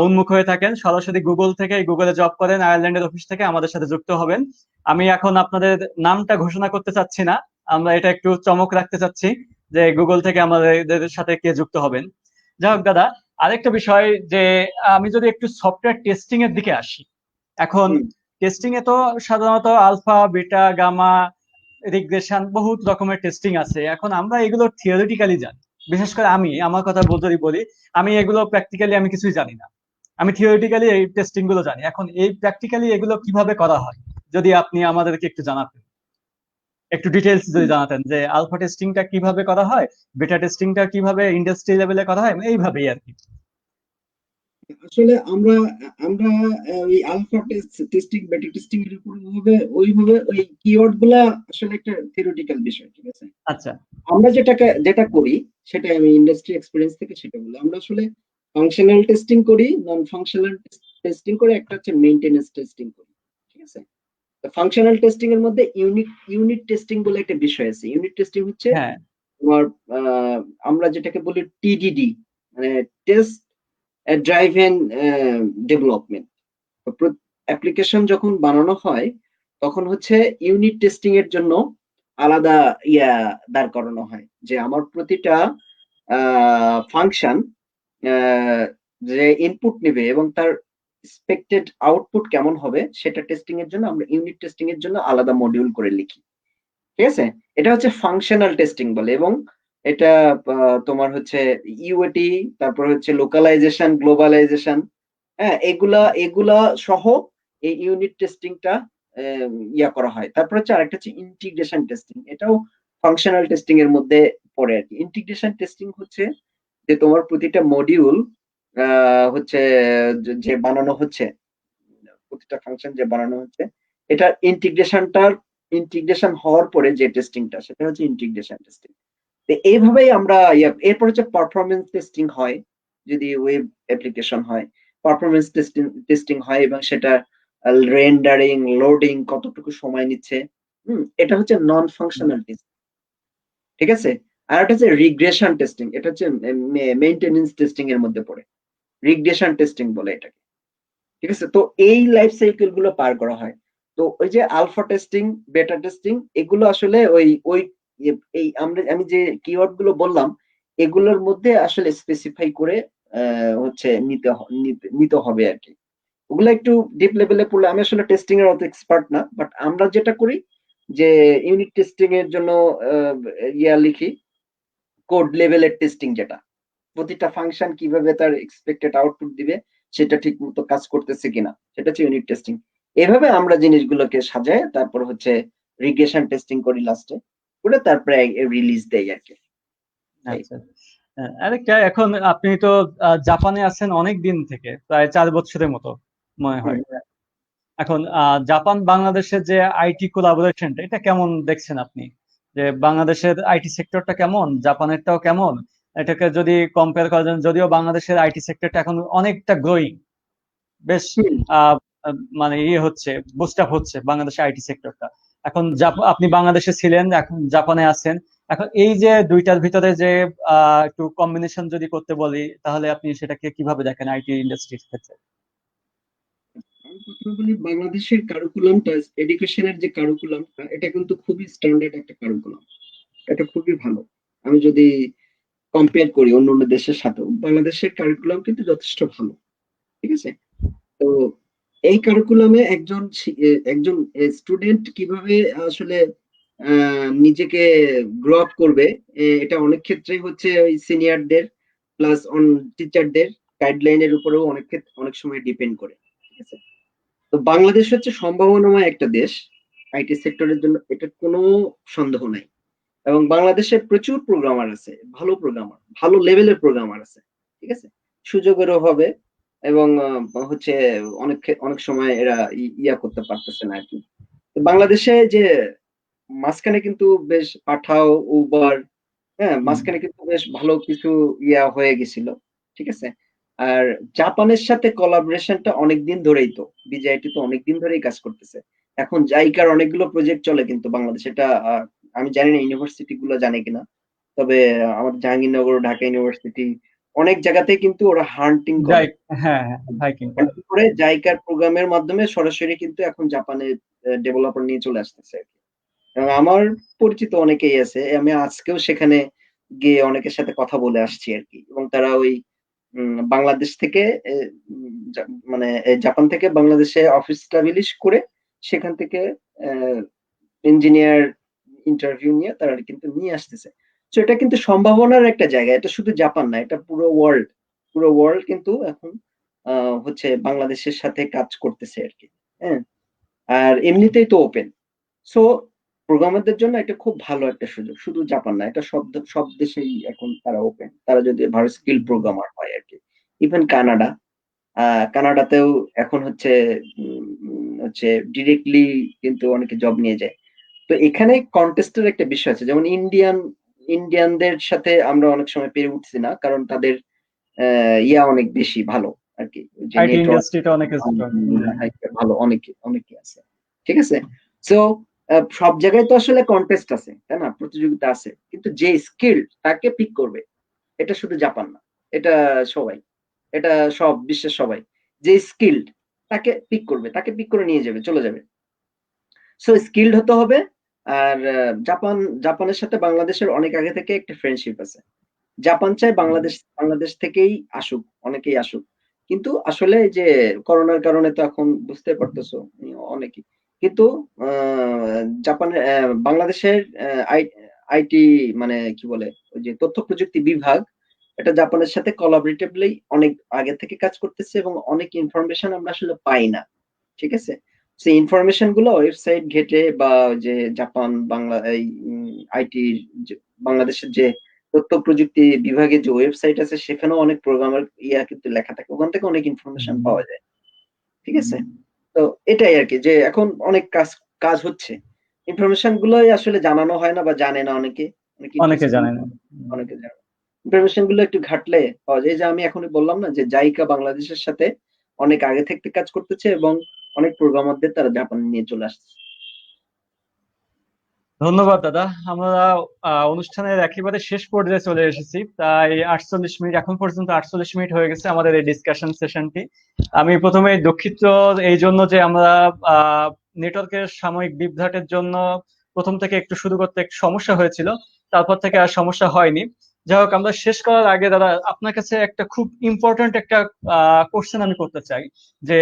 উন্মুখ হয়ে থাকেন, সরাসরি গুগল থেকে, গুগলে জব করেন আয়ারল্যান্ডের অফিস থেকে আমাদের সাথে যুক্ত হবেন। আমি এখন আপনাদের নামটা ঘোষণা করতে চাচ্ছি না, আমরা এটা একটু চমক রাখতে চাচ্ছি যে গুগল থেকে আমাদের সাথে কে যুক্ত হবেন। যাই হোক দাদা, আরেকটা বিষয় যে আমি যদি একটু সফটওয়্যার টেস্টিং এর দিকে আসি, এখন হুম, টেস্টিং এ তো সাধারণত আলফা, বিটা, গামা, রিগ্রেশন বহুত রকমের টেস্টিং আছে। এখন আমরা এগুলো থিওরিটিক্যালি জানি, বিশেষ করে আমি আমার কথা যদি বলি, আমি এগুলো প্র্যাকটিক্যালি আমি কিছুই জানি না। আমি থিওরিটিক্যালি এই টেস্টিং গুলো জানি, এখন এই প্র্যাকটিক্যালি এগুলো কিভাবে করা হয় যদি আপনি আমাদেরকে একটু জানাতেন, একটু ডিটেলস যদি হুম। জানাতেন যে আলফা টেস্টিংটা কিভাবে করা হয়, বিটা টেস্টিংটা কিভাবে ইন্ডাস্ট্রি লেভেলে করা হয়, এইভাবেই আর কি। আসলে আমরা আমরা ওই আলফা টেস্টিং, বেটা টেস্টিং এর উপর ওইভাবে ওই কিওয়ার্ড গুলা আসলে একটা থিওরিটিক্যাল বিষয়, ঠিক আছে? আচ্ছা। আমরা যেটা করি সেটা আমি ইন্ডাস্ট্রি এক্সপেরিয়েন্স থেকে সেটা বলি। আমরা আসলে ফাংশনাল টেস্টিং করি, নন ফাংশনাল টেস্টিং করে, একটা হচ্ছে মেইনটেনেন্স টেস্টিং করি, ঠিক আছে? তো ফাংশনাল টেস্টিং এর মধ্যে ইউনিট টেস্টিং বলে একটা বিষয় আছে। ইউনিট টেস্টিং হচ্ছে হ্যাঁ। তোমার আমরা যেটাকে বলি টিডিডি, মানে টেস্ট ড্রাইভেন ডেভেলপমেন্ট। অ্যাপ্লিকেশন যখন বানানো হয় তখন হচ্ছে ইউনিট টেস্টিং এর জন্য আলাদা ইয়া দাঁড় করানো হয়, যে আমার প্রতিটা ফাংশন যে ইনপুট নেবে এবং তার এক্সপেক্টেড আউটপুট কেমন হবে সেটা টেস্টিং এর জন্য আমরা ইউনিট টেস্টিং এর জন্য আলাদা মডিউল করে লিখি, ঠিক আছে? এটা হচ্ছে ফাংশনাল টেস্টিং বলে। এবং এটা তোমার হচ্ছে ইউএটি, তারপর হচ্ছে লোকালাইজেশন, গ্লোবালাইজেশন, হ্যাঁ, এগুলা এগুলা সহ এই ইউনিট টেস্টিংটা ইয়া করা হয়। তারপর হচ্ছে আরেকটা হচ্ছে ইন্টিগ্রেশন টেস্টিং, এটাও ফাংশনাল টেস্টিং এর মধ্যে পড়ে আর কি। ইন্টিগ্রেশন টেস্টিং হচ্ছে যে তোমার প্রতিটা মডিউল হচ্ছে যে বানানো হচ্ছে, প্রতিটা ফাংশন যে বানানো হচ্ছে, এটা ইন্টিগ্রেশন হওয়ার পরে যে টেস্টিংটা, সেটা হচ্ছে ইন্টিগ্রেশন টেস্টিং। তো এইভাবেই আমরা এরপর হচ্ছে পারফরমেন্স টেস্টিং হয়, যদি ওয়েব অ্যাপ্লিকেশন হয় পারফরমেন্স টেস্টিং হয়, এবং সেটা রেন্ডারিং, লোডিং কতটুকু সময় নিচ্ছে, এটা হচ্ছে নন ফাংশনাল টেস্টিং, ঠিক আছে? আর একটা হচ্ছে রিগ্রেশন টেস্টিং, এটা হচ্ছে মেইনটেনেন্স টেস্টিং এর মধ্যে পড়ে, রিগ্রেশন টেস্টিং বলে এটাকে, ঠিক আছে? তো এই লাইফ সাইকেল গুলো পার করা হয়। তো ওই যে আলফা টেস্টিং, বেটা টেস্টিং, এগুলো আসলে ওই ওই এই আমি যে কিওয়ার্ড গুলো বললাম, এগুলোর মধ্যে আসলে স্পেসিফাই করে হচ্ছে নিতে হবে আর কি। ওগুলো একটু ডিপ লেভেলে পড়লে, আমি আসলে টেস্টিং এর অত এক্সপার্ট না, বাট আমরা যেটা করি যে ইউনিট টেস্টিং এর জন্য আহ, ইয়া লিখি, কোড লেভেলের টেস্টিং, যেটা প্রতিটা ফাংশন কিভাবে তার এক্সপেক্টেড আউটপুট দিবে সেটা ঠিক মতো কাজ করতেছে কিনা, সেটা হচ্ছে ইউনিট টেস্টিং। এভাবে আমরা জিনিসগুলোকে সাজায় তারপর হচ্ছে রিগ্রেশন টেস্টিং করি লাস্টে, করে তারপরে রিলিজ দেই আর কি। এই। আচ্ছা। আরেকটা, এখন আপনি তো জাপানে আছেন অনেক দিন থেকে, প্রায় 4 বছরের মতো মনে হুম। হয়। এখন জাপান বাংলাদেশের যে আইটি কোলাবোরেশনটা, এটা কেমন দেখছেন আপনি? যে বাংলাদেশের আইটি সেক্টরটা কেমন, জাপানেরটাও কেমন, এটাকে যদি কম্পেয়ার করা যায়, যদিও বাংলাদেশের আইটি সেক্টরটা এখন অনেকটা গ্রোয়িং, বেশ হুম। আহ, মানে ইয়ে হচ্ছে, বুস্ট আপ হচ্ছে বাংলাদেশের আইটি সেক্টরটা। এখন আপনি বাংলাদেশে ছিলেন, এখন জাপানে আছেন, এখন এই যে দুইটার ভিতরে যে একটু কম্বিনেশন যদি করতে বলি, তাহলে আপনি সেটাকে কিভাবে দেখেন আইটি ইন্ডাস্ট্রির ক্ষেত্রে? প্রথমে বলি, বাংলাদেশের কারিকুলামটা, এডুকেশনের যে কারিকুলামটা, এটা কিন্তু খুবই স্ট্যান্ডার্ড একটা কারিকুলাম। এটা খুবই ভালো। আমি যদি কম্পেয়ার করি অন্য দেশের সাথেও, বাংলাদেশের কারিকুলাম কিন্তু যথেষ্ট ভালো। ঠিক আছে? তো এই কারিকুলামে একজন স্টুডেন্ট কিভাবে আসলে নিজেকে গ্রো আপ করবে, এটা অনেক ক্ষেত্রেই হচ্ছে ওই সিনিয়রদের প্লাস টিচারদের গাইডলাইনের উপরেও অনেক সময় ডিপেন্ড করে। ঠিক আছে? তো বাংলাদেশ হচ্ছে সম্ভাবনাময় একটা দেশ আইটি সেক্টরের জন্য, এটা কোনো সন্দেহ নাই। এবং বাংলাদেশে প্রচুর প্রোগ্রামার আছে, ভালো প্রোগ্রামার, ভালো লেভেলের প্রোগ্রামার আছে। ঠিক আছে? সুযোগের অভাবে এবং হচ্ছে অনেক সময় এরা ইয়া করতে পারতেছে না আর কি। তো বাংলাদেশে যে মাঝখানে কিন্তু বেশ পাঠাও, উবার, হ্যাঁ, মাঝখানে কিন্তু বেশ ভালো কিছু ইয়া হয়ে গেছিল। ঠিক আছে? আর জাপানের সাথে কোলাবোরেশনটা অনেকদিন ধরেই, তো বিজেআইটি তো অনেকদিন ধরেই কাজ করতেছে। এখন জাইকার অনেকগুলো প্রজেক্ট চলে কিন্তু বাংলাদেশে, এটা আমি জানি না ইউনিভার্সিটি গুলো জানে কিনা। তবে আমার জাহাঙ্গীরনগর, ঢাকা ইউনিভার্সিটি, অনেক জায়গাতেই কিন্তু ওরা হান্টিং করে। যাই, হ্যাঁ হ্যাঁ, হাইকিং করে। হান্টিং করে জাইকার প্রোগ্রামের মাধ্যমে সরাসরি কিন্তু এখন জাপানে ডেভেলপার নিয়ে চলে আসতেছে আর কি। এবং আমার পরিচিত অনেকেই আছে, আমি আজকেও সেখানে গিয়ে অনেকের সাথে কথা বলে আসছি আর কি। এবং তারা ওই বাংলাদেশ থেকে মানে জাপান থেকে বাংলাদেশে অফিস স্টাবলিশ করে সেখান থেকে ইঞ্জিনিয়ার ইন্টারভিউ নিয়ে তারা কিন্তু নিয়ে আসতেছে। তো এটা কিন্তু সম্ভাবনার একটা জায়গা, এটা শুধু জাপান না, এটা পুরো ওয়ার্ল্ড কিন্তু এখন হচ্ছে বাংলাদেশের সাথে কাজ করতেছে আর কি। হ্যাঁ, আর এমনিতেই তো ওপেন। সো প্রোগ্রামারদের জন্য এটা খুব ভালো একটা সুযোগ, শুধু জাপান না, এটা সব দেশেই এখন তারা ওপেন, তারা যদি ভালো স্কিল প্রোগ্রামার হয় আর কি। ইভেন কানাডাতেও এখন হচ্ছে ডিরেক্টলি কিন্তু অনেকে জব নিয়ে যায়। তো এখানে কন্টেস্টের একটা বিষয় আছে, যেমন ইন্ডিয়ানদের সাথে আমরা অনেক সময় পেরে উঠছি না, কারণ তাদের ইয়া অনেক বেশি ভালো আর কি, যে আইটি নেটওয়ার্ক ইন্ডাস্ট্রিটা অনেক স্ট্রং। ভালো, অনেকে আছে। ঠিক আছে? সো সব জায়গায় তো আসলে কন্টেস্ট আছে, তাই না, প্রতিযোগিতা আছে, কিন্তু যে স্কিল তাকে পিক করবে, এটা শুধু জাপান না, এটা সবাই, এটা সব বিশ্বের সবাই, যে স্কিল্ড তাকে পিক করবে, তাকে পিক করে নিয়ে যাবে, চলে যাবে। সো স্কিল্ড হতে হবে। আর জাপানের সাথে বাংলাদেশের অনেক আগে থেকে একটা ফ্রেন্ডশিপ আছে। জাপান চায় বাংলাদেশ থেকেই আসুক, অনেকেই আসুক। কিন্তু আসলে এই যে করোনার কারণে তো এখন বুঝতে পারতেছো অনেকেই, কিন্তু জাপানের বাংলাদেশের আইটি মানে কি বলে, ওই যে তথ্য প্রযুক্তি বিভাগ, এটা জাপানের সাথে কোলাবরেটিভলি অনেক আগে থেকে কাজ করতেছে এবং অনেক ইনফরমেশন আমরা আসলে পাই না। ঠিক আছে? সেই ইনফরমেশন গুলো ওয়েবসাইট ঘেটে বা ওই যে জাপান বাংলা এই আইটি বাংলাদেশের যে তথ্য প্রযুক্তি বিভাগের যে ওয়েবসাইট আছে, সেখানেও অনেক প্রোগ্রামার ইয়া কিন্তু লেখা থাকে, ওখান থেকে অনেক ইনফরমেশন পাওয়া যায়। ঠিক আছে? তো এটাই আর কি, যে এখন অনেক কাজ কাজ হচ্ছে, ইনফরমেশন গুলোই আসলে জানানো হয় না বা জানে না অনেকে, অনেক অনেকে ইন্টারেস্টিং, জানে না। অনেকে জানে। ইনফরমেশন গুলো একটু ঘাটলে পাওয়া যায়। এই যে আমি এখনই বললাম না, যে জাইকা বাংলাদেশের সাথে অনেক আগে থেকে কাজ করতেছে এবং অনেক প্রোগ্রামারদের তারা জাপানে নিয়ে চলে আসছে। ধন্যবাদ দাদা। আমরা অনুষ্ঠানের একেবারে শেষ পর্যায়ে চলে এসেছি, তাই 48 মিনিট, এখন পর্যন্ত 48 মিনিট হয়ে গেছে আমাদের এই ডিসকাশন সেশনটি। আমি প্রথমে দুঃখিত এই জন্য যে আমরা নেটওয়ার্কের সাময়িক বিভ্রাটের জন্য প্রথম থেকে একটু শুরু করতে একটু সমস্যা হয়েছিল, তারপর থেকে আর সমস্যা হয়নি। যাই হোক, আমরা শেষ করার আগে দাদা আপনার কাছে একটা খুব ইম্পর্ট্যান্ট একটা কোশ্চেন আমি করতে চাই, যে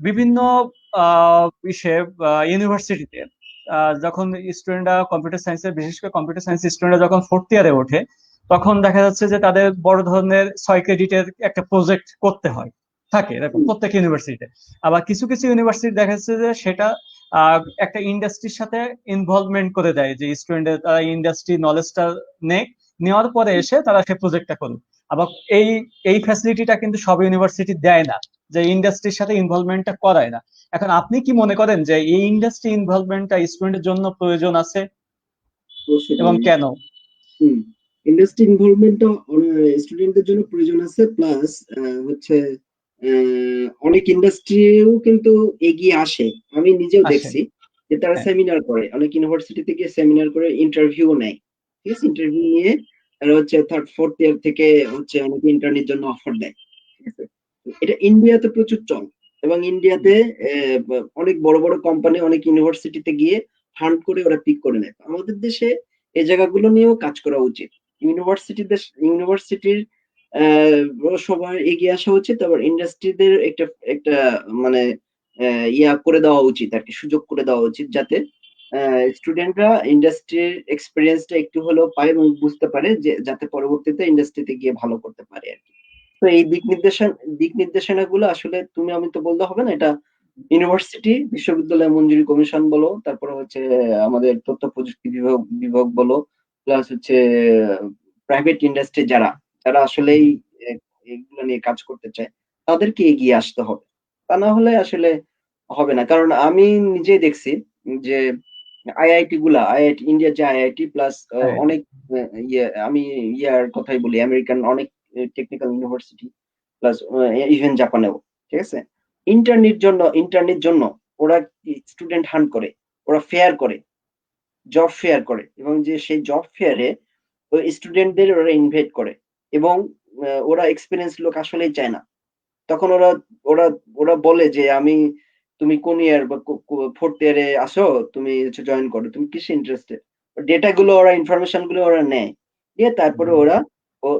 বিভিন্ন বিষয়ে ইউনিভার্সিটিতে যখন স্টুডেন্টরা কম্পিউটার সায়েন্সের, বিশেষ করে কম্পিউটার সায়েন্স স্টুডেন্টরা যখন ফোর্থ ইয়ারে ওঠে, তখন দেখা যাচ্ছে যে তাদের বড় ধরনের 6 ক্রেডিটের একটা প্রজেক্ট করতে হয়, থাকে এরকম প্রত্যেক ইউনিভার্সিটিতে। আবার কিছু কিছু ইউনিভার্সিটি দেখা যাচ্ছে যে সেটা একটা ইন্ডাস্ট্রির সাথে ইনভলভমেন্ট করে দেয়, যে স্টুডেন্টদের তারা ইন্ডাস্ট্রি নলেজটা নেওয়ার পরে এসে তারা সেই প্রজেক্টটা করুক। আবার এই এই ফ্যাসিলিটিটা কিন্তু সব ইউনিভার্সিটি দেয় না, যে ইন্ডাস্ট্রির সাথে ইনভলভমেন্টটা করায় না। এখন আপনি কি মনে করেন যে এই ইন্ডাস্ট্রি ইনভলভমেন্টটা স্টুডেন্টের জন্য প্রয়োজন আছে, এবং কেন? ইন্ডাস্ট্রি ইনভলভমেন্টটা স্টুডেন্টদের জন্য প্রয়োজন আছে, প্লাস হচ্ছে অনেক ইন্ডাস্ট্রিও কিন্তু এগিয়ে আসে, আমি নিজেও আসে। দেখছি যে তারা হ্যাঁ। সেমিনার করে, অনেক ইউনিভার্সিটিতে গিয়ে সেমিনার করে ইন্টারভিউ নেয়। ঠিক আছে? ইন্টারভিউ নিয়ে তারা হচ্ছে থার্ড ফোর্থ ইয়ার থেকে হচ্ছে অনেকে ইন্টার্নির জন্য অফার দেয়। ঠিক আছে? তো এটা ইন্ডিয়াতে প্রচুর চল, এবং ইন্ডিয়াতে অনেক বড় বড় কোম্পানি অনেক ইউনিভার্সিটিতে গিয়ে ফান্ড করে ওরা পিক করে নেয়। আমাদের দেশে এই জায়গাগুলো নিয়েও কাজ করা উচিত। ইউনিভার্সিটির সবার এগিয়ে আসা উচিত, আবার ইন্ডাস্ট্রিদের একটা একটা মানে ইয়া করে দেওয়া উচিত আর কি, সুযোগ করে দেওয়া উচিত, যাতে স্টুডেন্টরা ইন্ডাস্ট্রির এক্সপিরিয়েন্সটা একটু হলেও পায় এবং বুঝতে পারে, যে যাতে পরবর্তীতে ইন্ডাস্ট্রিতে গিয়ে ভালো করতে পারে আর কি। তো এই দিক নির্দেশনাগুলো আসলে আমি তো বলতে হবে না, এটা ইউনিভার্সিটি, বিশ্ববিদ্যালয় মঞ্জুরি কমিশন বলো, তারপরে হচ্ছে আমাদের তথ্য প্রযুক্তি বিভাগ বলো, প্লাস হচ্ছে প্রাইভেট ইন্ডাস্ট্রি যারা যারা আসলেই এগুলো নিয়ে কাজ করতে চায়, তাদেরকে এগিয়ে আসতে হবে। তা না হলে আসলে হবে না। কারণ আমি নিজেই দেখছি যে আইআইটি ইন্ডিয়ার যে আইআইটি প্লাস হ্যাঁ, অনেক আমি ইয়ার কথাই বলি, আমেরিকান অনেক টেকনিক্যাল ইউনিভার্সিটি প্লাস ইভেন জাপানেও, ঠিক আছে? ইন্টার্নির জন্য ওরা স্টুডেন্ট হান্ট করে, ওরা ফেয়ার করে, জব ফেয়ার করে, এবং যে সেই জব ফেয়ারে ওই স্টুডেন্টদের ওরা ইনভাইট করে, এবং ওরা এক্সপিরিয়েন্স লোক আসলেই চায় না। তখন ওরা ওরা ওরা বলে যে তুমি কোন ইয়ার বা ফোর্থ ইয়ারে আসো, তুমি হচ্ছে জয়েন করো, তুমি কিসে ইন্টারেস্টেড, ডেটা গুলো ওরা ইনফরমেশন গুলো ওরা নেয়, দিয়ে তারপরে ওরা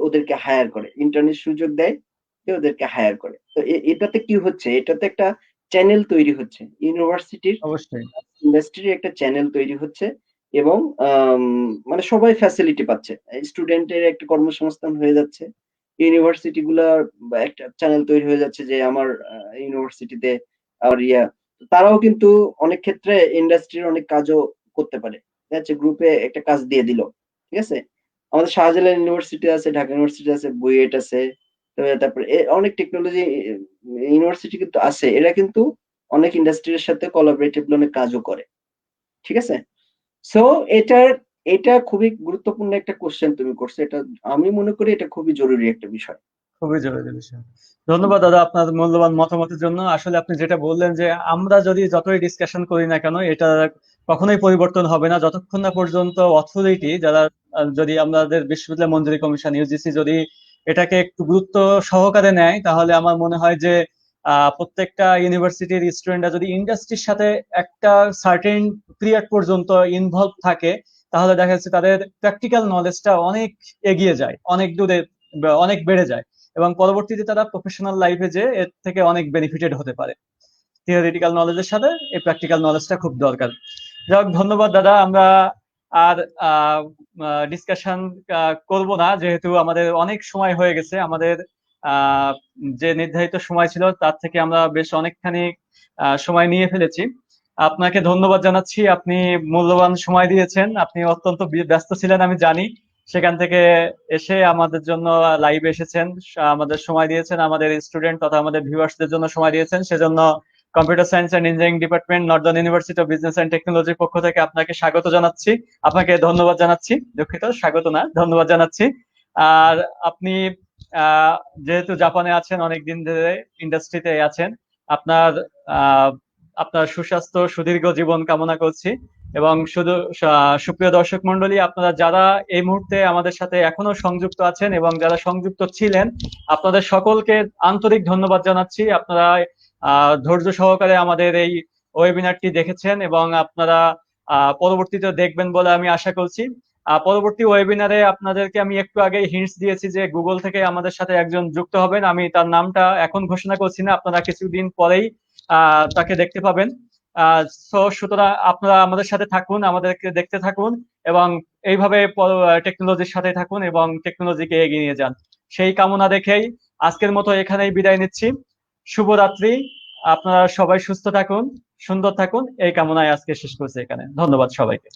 ওদেরকে হায়ার করে, ইন্টার্নের সুযোগ দেয়, দিয়ে ওদেরকে হায়ার করে। তো এটাতে কি হচ্ছে, এটাতে একটা চ্যানেল তৈরি হচ্ছে, ইউনিভার্সিটির অবশ্যই। ইন্ডাস্ট্রির একটা চ্যানেল তৈরি হচ্ছে, এবং মানে সবাই ফ্যাসিলিটি পাচ্ছে, স্টুডেন্টের একটা কর্মসংস্থান হয়ে যাচ্ছে, ইউনিভার্সিটি গুলার একটা চ্যানেল তৈরি হয়ে যাচ্ছে যে আমার ইউনিভার্সিটিতে আর তারাও কিন্তু অনেক ক্ষেত্রে ইন্ডাস্ট্রির অনেক কাজও করতে পারে, ঠিক আছে? গ্রুপে একটা কাজ দিয়ে দিল, ঠিক আছে? আমাদের শাহজালাল ইউনিভার্সিটি আছে, ঢাকা ইউনিভার্সিটি আছে, বুয়েট আছে, তারপরে অনেক টেকনোলজি ইউনিভার্সিটি কিন্তু আছে, এরা কিন্তু অনেক ইন্ডাস্ট্রির সাথে কোলাবোরেটিভলি অনেক কাজও করে, ঠিক আছে? সো এটা খুবই গুরুত্বপূর্ণ একটা কোশ্চেন তুমি করছো, এটা আমি মনে করি এটা খুবই জরুরি একটা বিষয়। খুবই জরুরি বিষয়। ধন্যবাদ দাদা আপনার মূল্যবান মতামতের জন্য। আসলে আপনি যেটা বললেন যে আমরা যদি যতই ডিসকাশন করি না কেন, এটা কখনোই পরিবর্তন হবে না যতক্ষণ না পর্যন্ত অথরিটি যারা যদি আমাদের বিশ্ববিদ্যালয় মঞ্জুরি কমিশন ইউজিসি যদি এটাকে একটু গুরুত্ব সহকারে নেয়, তাহলে আমার মনে হয় যে প্রত্যেকটা ইউনিভার্সিটির স্টুডেন্টরা যদি ইন্ডাস্ট্রির সাথে একটা সার্টেন পিরিয়ড পর্যন্ত ইনভলভ থাকে, তাহলে দেখা যাচ্ছে তাদের প্র্যাকটিক্যাল নলেজটা অনেক এগিয়ে যায়, অনেক দূরে অনেক বেড়ে যায়, এবং পরবর্তীতে তারা প্রফেশনাল লাইফে যে এর থেকে অনেক বেনিফিটেড হতে পারে। থিওরিটিক্যাল নলেজের সাথে এই প্র্যাকটিক্যাল নলেজটা খুব দরকার। যাই হোক, ধন্যবাদ দাদা। আমরা আর ডিসকাশন করব না, যেহেতু আমাদের অনেক সময় হয়ে গেছে। আমাদের আহ, যে নির্ধারিত সময় ছিল তার থেকে আমরা বেশ অনেকখানি সময় নিয়ে ফেলেছি। আপনাকে ধন্যবাদ জানাচ্ছি, আপনি মূল্যবান সময় দিয়েছেন। আপনি অত্যন্ত ব্যস্ত ছিলেন আমি জানি, সেখান থেকে এসে আমাদের জন্য লাইভে এসেছেন, আমাদের সময় দিয়েছেন, আমাদের স্টুডেন্ট তথা আমাদের ভিউয়ার্সদের জন্য সময় দিয়েছেন। সেজন্য computer science and engineering department, Northern university of business and টেকনোলজির পক্ষ থেকে আপনাকে স্বাগত জানাচ্ছি। আপনাকে ধন্যবাদ জানাচ্ছি, দুঃখিত, স্বাগত না, ধন্যবাদ জানাচ্ছি। আর আপনি আহ, যেহেতু জাপানে আছেন, অনেকদিন ধরে ইন্ডাস্ট্রিতে আছেন, আপনার আহ, আপনার সুস্বাস্থ্য সুদীর্ঘ জীবন কামনা করছি। এবং শুধু সুপ্রিয় দর্শক মন্ডলী, আপনারা যারা এই মুহূর্তে আমাদের সাথে এখনো সংযুক্ত আছেন এবং যারা সংযুক্ত ছিলেন, আপনাদের সকলকে আন্তরিক ধন্যবাদ জানাচ্ছি। আপনারা ধৈর্য সহকারে আমাদের এই ওয়েবিনারটি দেখেছেন এবং আপনারা পরবর্তীতে দেখবেন বলে আমি আশা করছি। পরবর্তী ওয়েবিনারে আপনাদেরকে আমি একটু আগে হিন্টস দিয়েছি যে গুগল থেকে আমাদের সাথে একজন যুক্ত হবেন। আমি তার নামটা এখন ঘোষণা করছি না, আপনারা কিছুদিন পরেই তাকে দেখতে পাবেন। সুতরাং আপনারা আমাদের সাথে থাকুন, আমাদেরকে দেখতে থাকুন, এবং এইভাবে টেকনোলজির সাথে থাকুন এবং টেকনোলজিকে এগিয়ে নিয়ে যান। সেই কামনা রেখেই আজকের মতো এখানেই বিদায় নিচ্ছি। শুভরাত্রি। আপনারা সবাই সুস্থ থাকুন, সুন্দর থাকুন, এই কামনায় আজকে শেষ করছি এখানে। ধন্যবাদ সবাইকে।